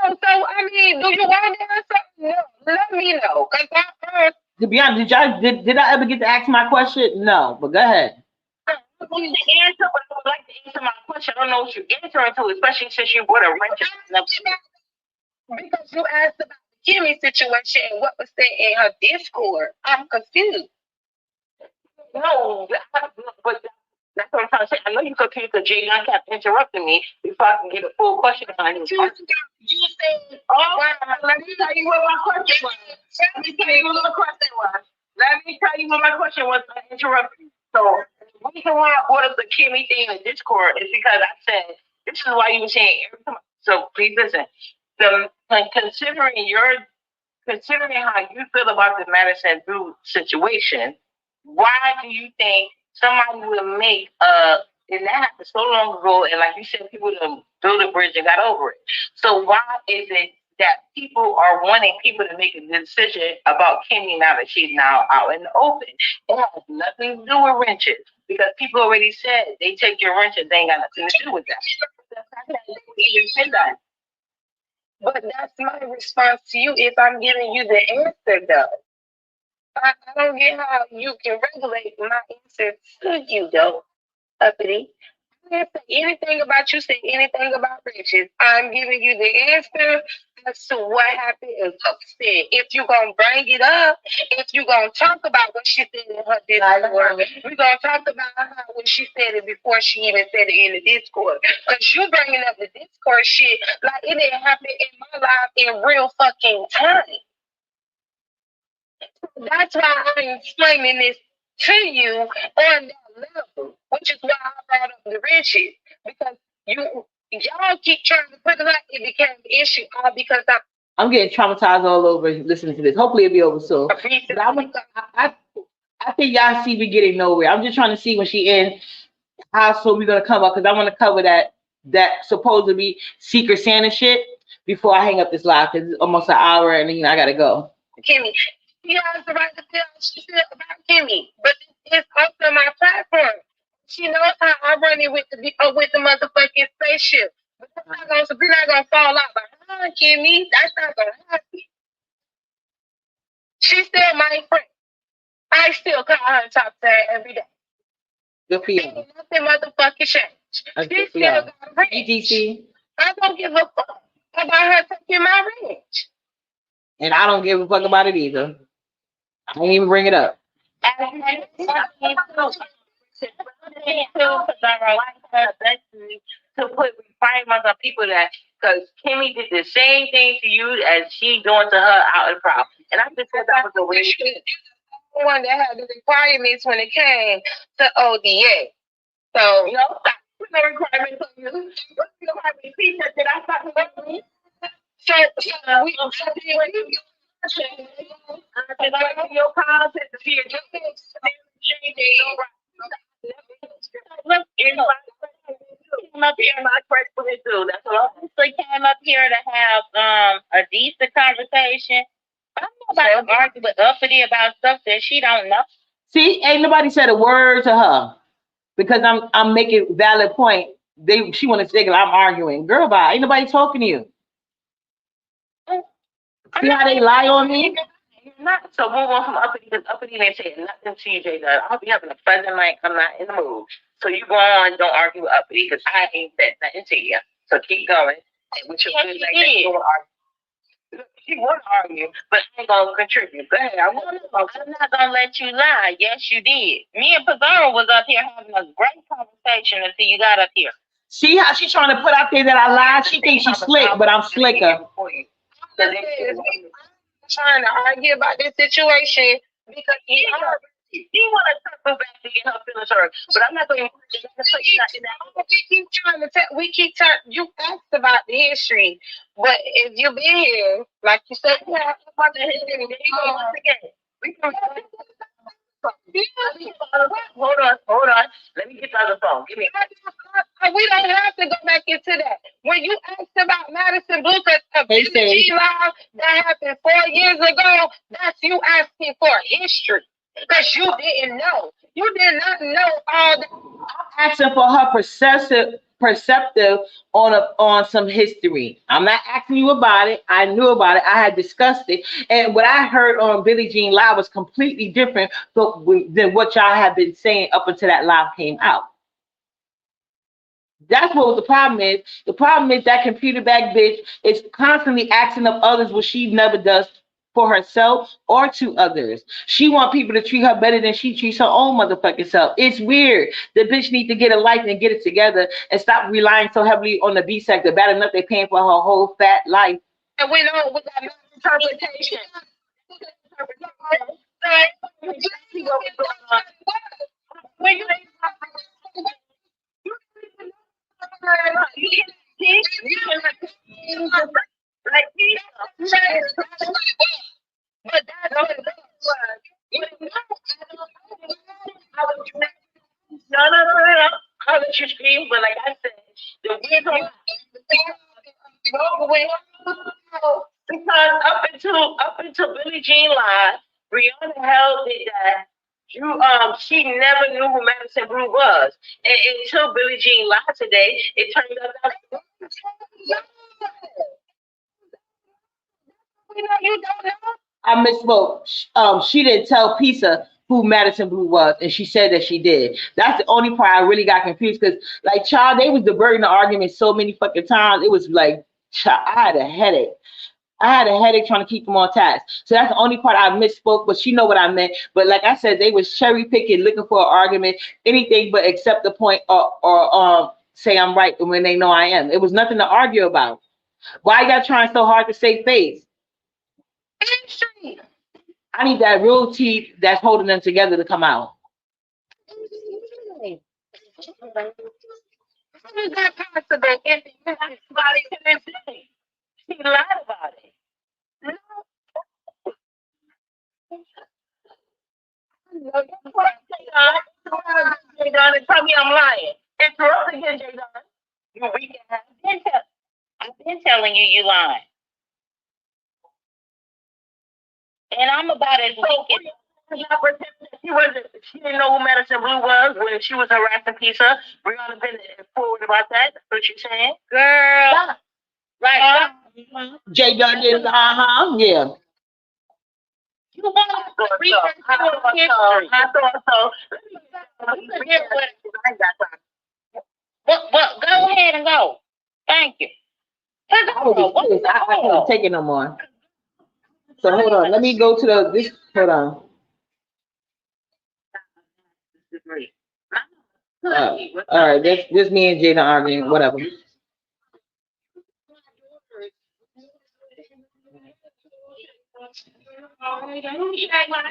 So I mean, do you want to answer? No, let me know. To be honest, did I ever get to ask my question? No, but go ahead. I want to answer, but I would like to answer my question. I don't know what you're answering to, especially since you brought a wrench up. Because you asked about Kimmy situation and what was said in her Discord. I'm confused. No, but that's what I'm trying to say. I know you confused because Jay Young kept interrupting me before I can get a full question on you. You said, oh, wow, let me tell you what my question was. Let me tell you what my question was. Let me tell you what my question was. I interrupted you. So, the reason why I brought up the Kimmy thing in Discord is because I said, this is why you were saying every time. So, please listen. Considering how you feel about the Madison Blue situation, why do you think somebody would make and that happened so long ago, and like you said, people to build a bridge and got over it. So why is it that people are wanting people to make a decision about Kimmy now that she's now out in the open? It has nothing to do with wrenches because people already said they take your wrenches, they ain't got nothing to do with that. The fact that they would even say that. But that's my response to you if I'm giving you the answer, though. I don't get how you can regulate my answer to you, though, uppity. I didn't say anything about you, say anything about riches. I'm giving you the answer as to what happened and what was said. If you're going to bring it up, if you're going to talk about what she said in her Discord, we're going to talk about how when she said it before she even said it in the Discord. Because you bringing up the Discord shit like it didn't happen in my life in real fucking time. That's why I'm explaining this to you on that level, which is why I brought up the riches because y'all keep trying to put it like it became an issue all because I'm getting traumatized all over listening to this. Hopefully it'll be over soon. But I think y'all see me getting nowhere. I'm just trying to see when she in how soon we're gonna cover because I want to cover that supposed to be Secret Santa shit before I hang up this live because it's almost an hour and I gotta go. Kimmy, she has the right to feel how she feels about Kimmy, but it's also my platform. She knows how I run it with the motherfucking spaceship. But we're not gonna fall out behind Kimmy. That's not gonna happen. She's still my friend. I still call her and talk to her every day. Good for you. Ain't nothing motherfucking change. She still got range. I don't give a fuck about her taking my range. And I don't give a fuck about it either. I ain't even bring it up. To put requirements on people that because Kimmy did the same thing to you as she doing to her out in proud. And I just said that was the way the one that had the requirements when it came to ODA. So stop putting no requirements on you. What's the requirement? Did I stop with you? So we your content to be a came up here, my question too. That's what I came up here to have a decent conversation. I'm not about to argue with uppity about stuff that she don't know. See, ain't nobody said a word to her because I'm making valid point. She want to say I'm arguing. Girl, bye. Ain't nobody talking to you. See how they lie on me? Not so move on from uppity because uppity ain't saying nothing to you, Jay. I'll be having a pleasant night. I'm not in the mood. So you go on, don't argue with uppity because I ain't said nothing to you. So keep going. With your good like that, you want to argue. She want to argue, but I ain't gonna contribute. Go ahead. I'm not gonna let you lie. Yes, you did. Me and Pizarro was up here having a great conversation until you got up here. See how she's trying to put out there that I lied? She thinks she's slick, but I'm slicker. Trying to argue about this situation because she want to circle back to get her feelings hurt. But I'm not going to. We keep trying. You asked about the history, but if you've been here, like you said, you have about the history. Then you go once again. We can. Hold on. Let me get the other phone. Give me. We don't have to go back into that. When you asked about Madison Blue, because G law that happened 4 years ago, that's you asking for history. Because you didn't know. You did not know all that. I'm asking for her perceptive on some history. I'm not asking you about it. I knew about it. I had discussed it. And what I heard on Billie Jean Live was completely different than what y'all have been saying up until that live came out. That's what the problem is. The problem is that computer bag bitch is constantly asking of others what she never does for herself or to others. She want people to treat her better than she treats her own motherfucking self. It's weird. The bitch need to get a life and get it together and stop relying so heavily on the B sector. Bad enough they paying for her whole fat life. And we know we got misinterpretation. When you like but that's what it was. No. I'll let you scream, but like I said, the reason because up until Billie Jean lied, Brianna held it that she never knew who Madison Brew was. And until Billie Jean lied today, it turned out that you don't know. I misspoke. She didn't tell Pisa who Madison Blue was, and she said that she did. That's the only part I really got confused because, like, child, they was diverting the argument so many fucking times. It was like, child, I had a headache. I had a headache trying to keep them on task. So that's the only part I misspoke, but she know what I meant. But like I said, they was cherry picking, looking for an argument, anything but accept the point or say I'm right when they know I am. It was nothing to argue about. Why y'all trying so hard to save face? I need that real teeth that's holding them together to come out. How is that possible? If somebody can say she lied about it. No. J-Don, and tell me I'm lying. Interrupt again, J-Don. You weak ass. I've been telling you lying. And I'm about as weak as she didn't know who Madison Blue was when she was harassing Pizza. Brianna been forward about that. That's what you're saying? Girl. Right. J Dun did, yeah. You want to research history. I thought so. Well, go ahead and go. Thank you. I can't take it no more. So hold on. Let me go to this. Hold on. All right. This me and Jada arguing. Whatever. Oh, you ain't trying to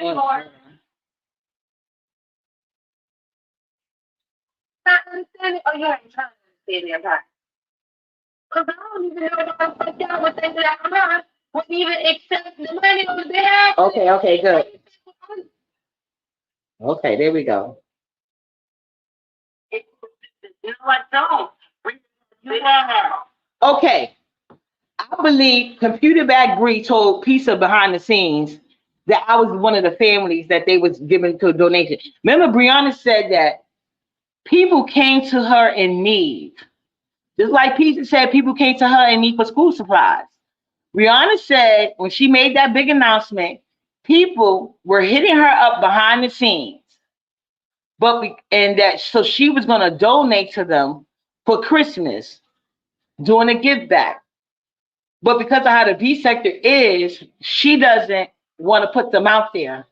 understand that part. Because I don't even know what y'all would think that I'm would even accept the money on the behalf. Okay, good. Okay, there we go. You know what? Don't. Okay. I believe Computer Bag Bree told Pizza behind the scenes that I was one of the families that they was giving to a donation. Remember, Brianna said that people came to her in need. Just like Pizza said, people came to her in need for school supplies. Brianna said when she made that big announcement, people were hitting her up behind the scenes, and that so she was going to donate to them for Christmas, doing a give back. But because of how the B sector is, she doesn't want to put them out there.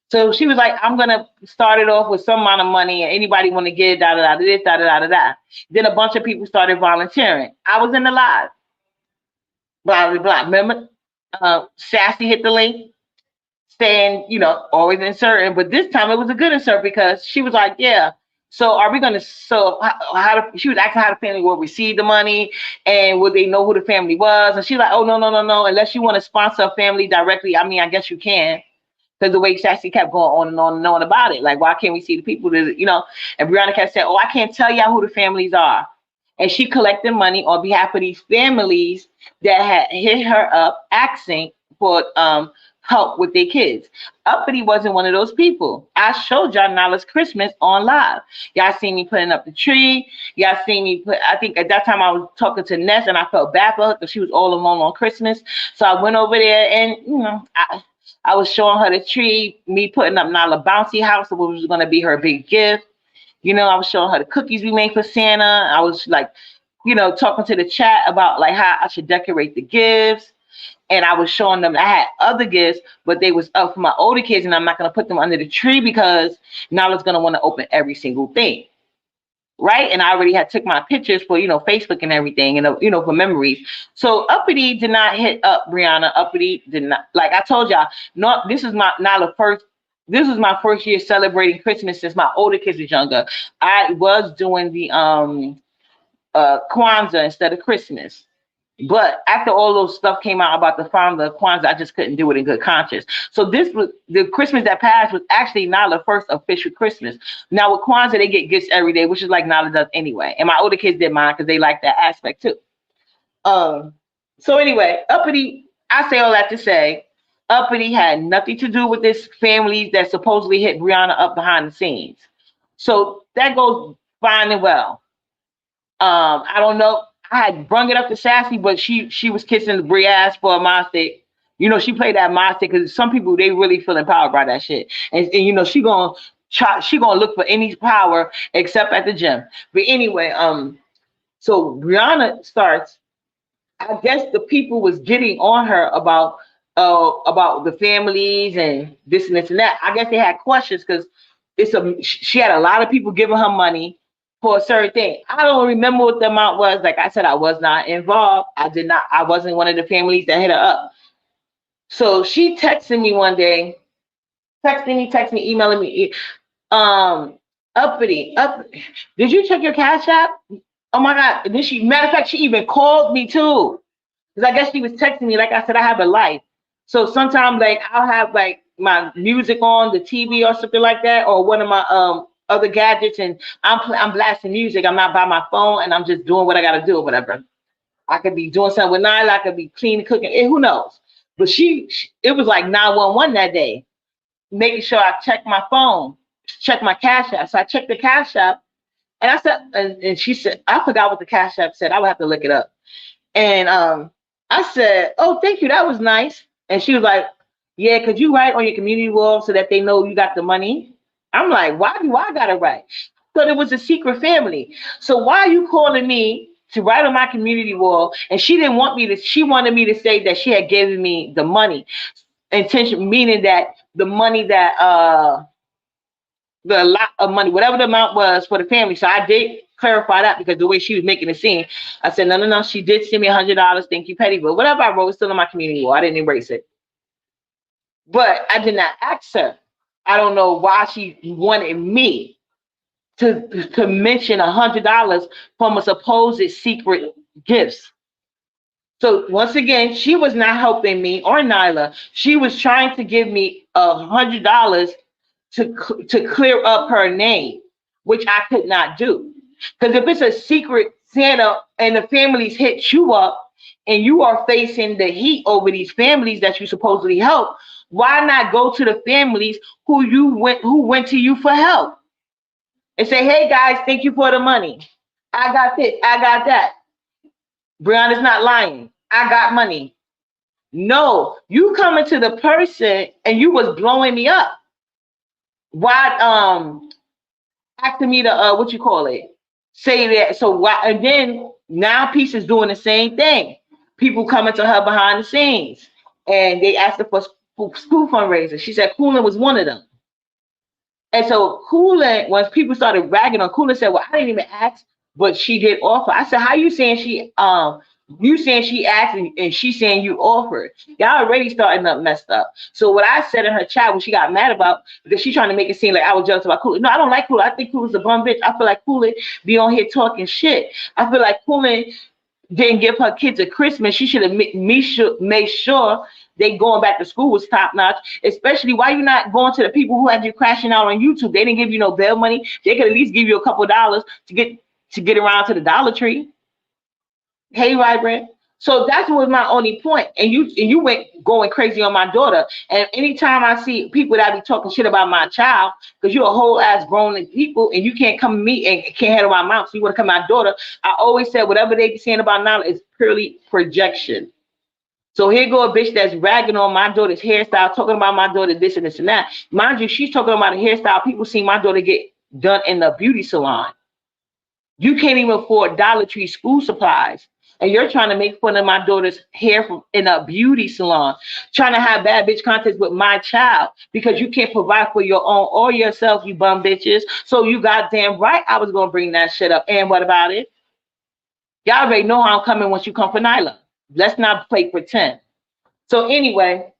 So she was like, I'm gonna start it off with some amount of money, and anybody want to give this, da. Then a bunch of people started volunteering. I was in the live. Blah blah blah. Remember, Sassy hit the link, saying, always inserting, but this time it was a good insert because she was like, yeah. So are we gonna? So she was asking how the family will receive the money and would they know who the family was? And she's like, oh no. Unless you want to sponsor a family directly, I mean, I guess you can. Because the way Sassy kept going on and on and on about it, like, why can't we see the people that, And Brianna kept saying, oh, I can't tell y'all who the families are. And she collected money on behalf of these families that had hit her up asking for help with their kids. Uppity wasn't one of those people. I showed y'all Nala's Christmas on live. Y'all seen me putting up the tree. Y'all seen me I think at that time I was talking to Ness and I felt bad for her because she was all alone on Christmas. So I went over there and, I was showing her the tree, me putting up Nala Bouncy House, which was going to be her big gift. You know, I was showing her the cookies we made for Santa. I was like, you know, talking to the chat about like how I should decorate the gifts. And I was showing them I had other gifts, but they was up for my older kids, and I'm not gonna put them under the tree because Nala's gonna want to open every single thing. Right. And I already had took my pictures for, you know, Facebook and everything, and, you know, for memories. So Uppity did not hit up Brianna. Uppity did not, like I told y'all, no, this is my Nala first. This was my first year celebrating Christmas since my older kids was younger. I was doing the Kwanzaa instead of Christmas. But after all those stuff came out about the founder of Kwanzaa, I just couldn't do it in good conscience. So this was the Christmas that passed was actually Nala's first official Christmas. Now with Kwanzaa, they get gifts every day, which is like Nala does anyway. And my older kids did mine because they like that aspect too. So anyway, Uppity, I say all that to say, Uppity had nothing to do with this family that supposedly hit Brianna up behind the scenes. So that goes fine and well. I don't know. I had brung it up to Sassy, but she was kissing the Brie ass for a mod stick. You know, she played that mod stick because some people they really feel empowered by that shit. And you know, she gonna look for any power except at the gym. But anyway, so Brianna starts. I guess the people was getting on her about the families and this and that. I guess they had questions because she had a lot of people giving her money for a certain thing. I don't remember what the amount was. Like I said, I was not involved. I wasn't one of the families that hit her up. So she texted me one day, texting me, emailing me, Uppity, did you check your Cash App? Oh my God. And then matter of fact, she even called me too. Because I guess she was texting me. Like I said, I have a life. So sometimes like I'll have like my music on the TV or something like that, or one of my other gadgets, and I'm blasting music. I'm not by my phone, and I'm just doing what I gotta do or whatever. I could be doing something with Nyla. I could be cleaning, cooking, and who knows. But it was like 911 that day, making sure I check my phone, check my Cash App. So I checked the Cash App, and I said, and she said, I forgot what the Cash App said. I would have to look it up. And I said, "Oh, thank you. That was nice." And she was like, "Yeah, could you write on your community wall so that they know you got the money?" I'm like, "Why do I gotta write?" So it was a secret family. So why are you calling me to write on my community wall? And she didn't want me to. She wanted me to say that she had given me the money, intention meaning that the money that the lot of money, whatever the amount was for the family. So I did clarify that because the way she was making it seem, I said, no. She did send me $100. Thank you, Petty. But whatever I wrote was still in my community wall. I didn't erase it. But I did not ask her. I don't know why she wanted me to mention $100 from a supposed secret gifts. So once again, she was not helping me or Nyla. She was trying to give me $100 to clear up her name, which I could not do. Because if it's a secret Santa and the families hit you up and you are facing the heat over these families that you supposedly help, why not go to the families who went to you for help and say, "Hey guys, thank you for the money. I got this, I got that." Brianna's not lying. I got money. No, you coming to the person and you was blowing me up. Why asking me to what you call it? Say that. So why? And then now Peace is doing the same thing. People coming to her behind the scenes, and they asked her for school fundraisers. She said Coolin was one of them. And so Coolin, once people started ragging on Coolin, said, "Well, I didn't even ask, but she did offer." I said, "How you saying you saying she asked and she saying you offered? Y'all already starting up messed up." So what I said in her chat, when she got mad about, because she trying to make it seem like I was jealous about Coolin. No, I don't like Coolin. I think Coolin's a bum bitch. I feel like Coolin be on here talking shit. I feel like Coolin didn't give her kids a Christmas. She should have made sure they going back to school was top notch. Especially why you not going to the people who had you crashing out on YouTube? They didn't give you no bail money. They could at least give you a couple of dollars to get around to the Dollar Tree. Hey, Vibrant. So that's was my only point. And you went going crazy on my daughter. And anytime I see people that be talking shit about my child, because you're a whole ass grown people and you can't come to me and can't handle my mouth, so you want to come at my daughter. I always said whatever they be saying about Nala is purely projection. So here go a bitch that's ragging on my daughter's hairstyle, talking about my daughter this and this and that. Mind you, she's talking about a hairstyle. People see my daughter get done in the beauty salon. You can't even afford Dollar Tree school supplies. And you're trying to make fun of my daughter's hair from, in a beauty salon, trying to have bad bitch contests with my child because you can't provide for your own or yourself, you bum bitches. So you goddamn right I was gonna bring that shit up. And what about it? Y'all already know how I'm coming once you come for Nyla. Let's not play pretend. So anyway,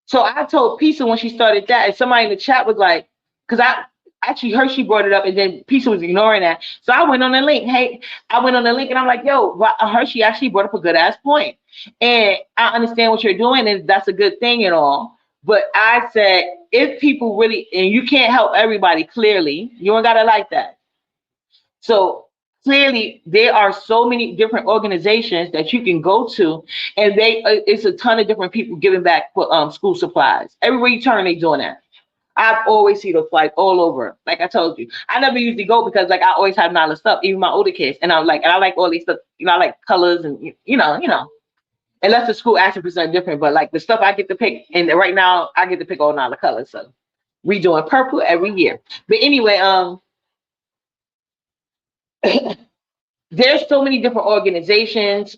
so I told Pisa when she started that, and somebody in the chat was like, because I actually heard she brought it up, and then Pisa was ignoring that. So I went on the link. Hey, I went on the link, and I'm like, yo, I heard she actually brought up a good ass point, and I understand what you're doing, and that's a good thing and all. But I said, if people really, and you can't help everybody, clearly, you don't gotta like that. So clearly, there are so many different organizations that you can go to, and it's a ton of different people giving back for school supplies. Everywhere you turn, they doing that. I've always seen those flights all over. Like I told you, I never usually go because like I always have knowledge stuff, even my older kids, and I like all these stuff. You know, I like colors and Unless the school actually present different, but like the stuff I get to pick, and right now I get to pick all nine of colors. So we doing purple every year. But anyway, there's so many different organizations,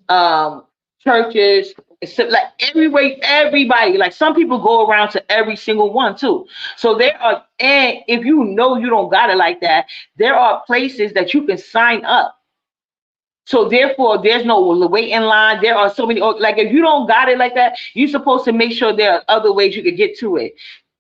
churches, so like everywhere, everybody. Like some people go around to every single one too. So there are, and if you know you don't got it like that, there are places that you can sign up. So therefore, there's no wait in line. There are so many. Like if you don't got it like that, you're supposed to make sure there are other ways you could get to it.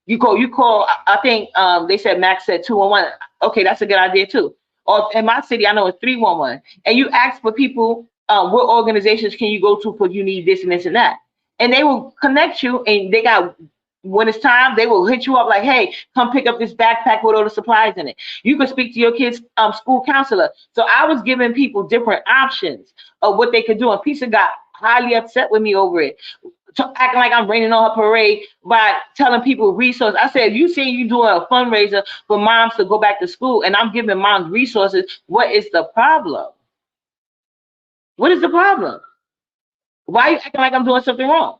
You call. I think they said Max said 211. Okay, that's a good idea too. Or in my city, I know it's 311. And you ask for people, what organizations can you go to for you need this and this and that, and they will connect you. And they got when it's time, they will hit you up like, hey, come pick up this backpack with all the supplies in it. You can speak to your kid's school counselor. So I was giving people different options of what they could do, and Pisa got highly upset with me over it, acting like I'm raining on her parade by telling people resources. I said, you see, you doing a fundraiser for moms to go back to school, and I'm giving moms resources. What is the problem? What is the problem? Why are you acting like I'm doing something wrong?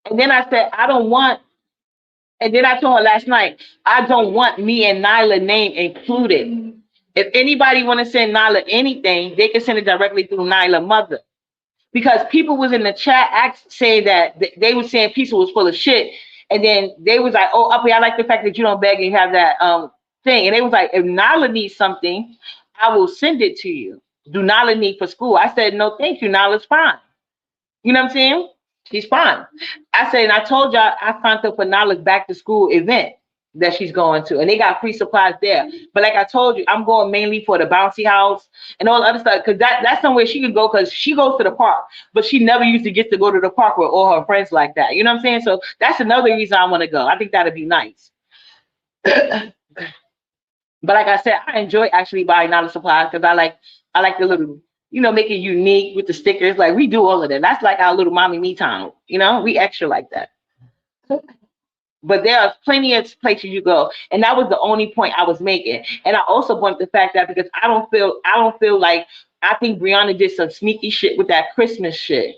And then I said, I don't want, and then I told her last night, I don't want me and Nyla name included. If anybody want to send Nyla anything, they can send it directly through Nyla mother. Because people was in the chat saying that they were saying Pizza was full of shit, and then they was like, "Oh, Uppy, I like the fact that you don't beg and you have that thing." And they was like, "If Nala needs something, I will send it to you. Do Nala need for school?" I said, "No, thank you. Nala's fine." You know what I'm saying? She's fine. I said, and I told y'all I signed up for Nala's back to school event that she's going to, and they got free supplies there. But like I told you, I'm going mainly for the bouncy house and all the other stuff, because that's somewhere she can go, because she goes to the park, but she never used to get to go to the park with all her friends like that. You know what I'm saying? So that's another reason I want to go. I think that'd be nice. But like I said, I enjoy actually buying Nala supplies because I like the little, make it unique with the stickers. Like we do all of that. That's like our little mommy me time. We extra like that. But there are plenty of places you go, and that was the only point I was making. And I also point the fact that because I don't feel like, I think Brianna did some sneaky shit with that Christmas shit,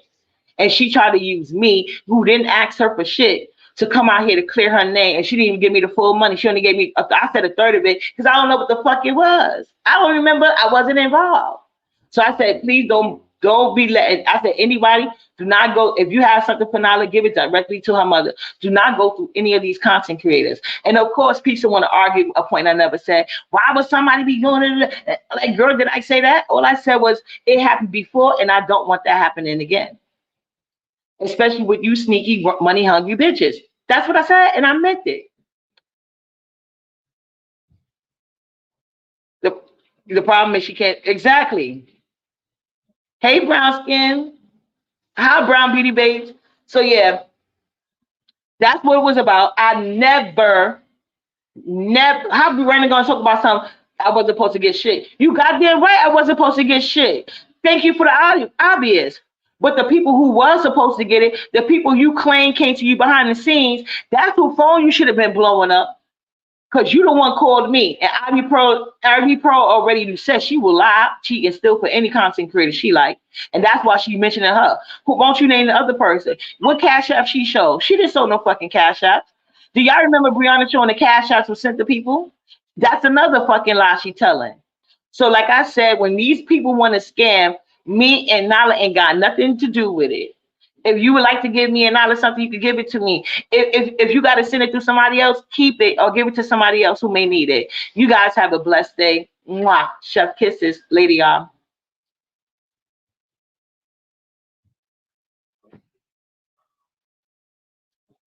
and she tried to use me, who didn't ask her for shit, to come out here to clear her name, and she didn't even give me the full money. She only gave me, I said a third of it, because I don't know what the fuck it was. I don't remember. I wasn't involved. So I said, please don't be letting. I said, anybody, do not go. If you have something for Nala, give it directly to her mother. Do not go through any of these content creators. And of course, people want to argue a point I never said. Why would somebody be doing it? Like, girl, did I say that? All I said was it happened before, and I don't want that happening again. Especially with you sneaky, money hungry bitches. That's what I said, and I meant it. The problem is she can't. Exactly. Hey, brown skin. Hi, brown beauty babes. So yeah, that's what it was about. I never. How we running gonna talk about something I wasn't supposed to get shit? You goddamn right, I wasn't supposed to get shit. Thank you for the obvious. But the people who was supposed to get it, the people you claim came to you behind the scenes, that's who phone you should have been blowing up. Because you the one called me. And Ivy Pro already said she will lie, cheat, and steal for any content creator she like. And that's why she mentioning her. Won't you name the other person? What cash app she showed? She didn't show no fucking cash apps. Do y'all remember Brianna showing the cash apps was sent to people? That's another fucking lie she telling. So, like I said, when these people want to scam me and Nala, ain't got nothing to do with it. If you would like to give me a Nala something, you can give it to me. If you got to send it through somebody else, keep it or give it to somebody else who may need it. You guys have a blessed day. Mwah. Chef kisses, lady y'all.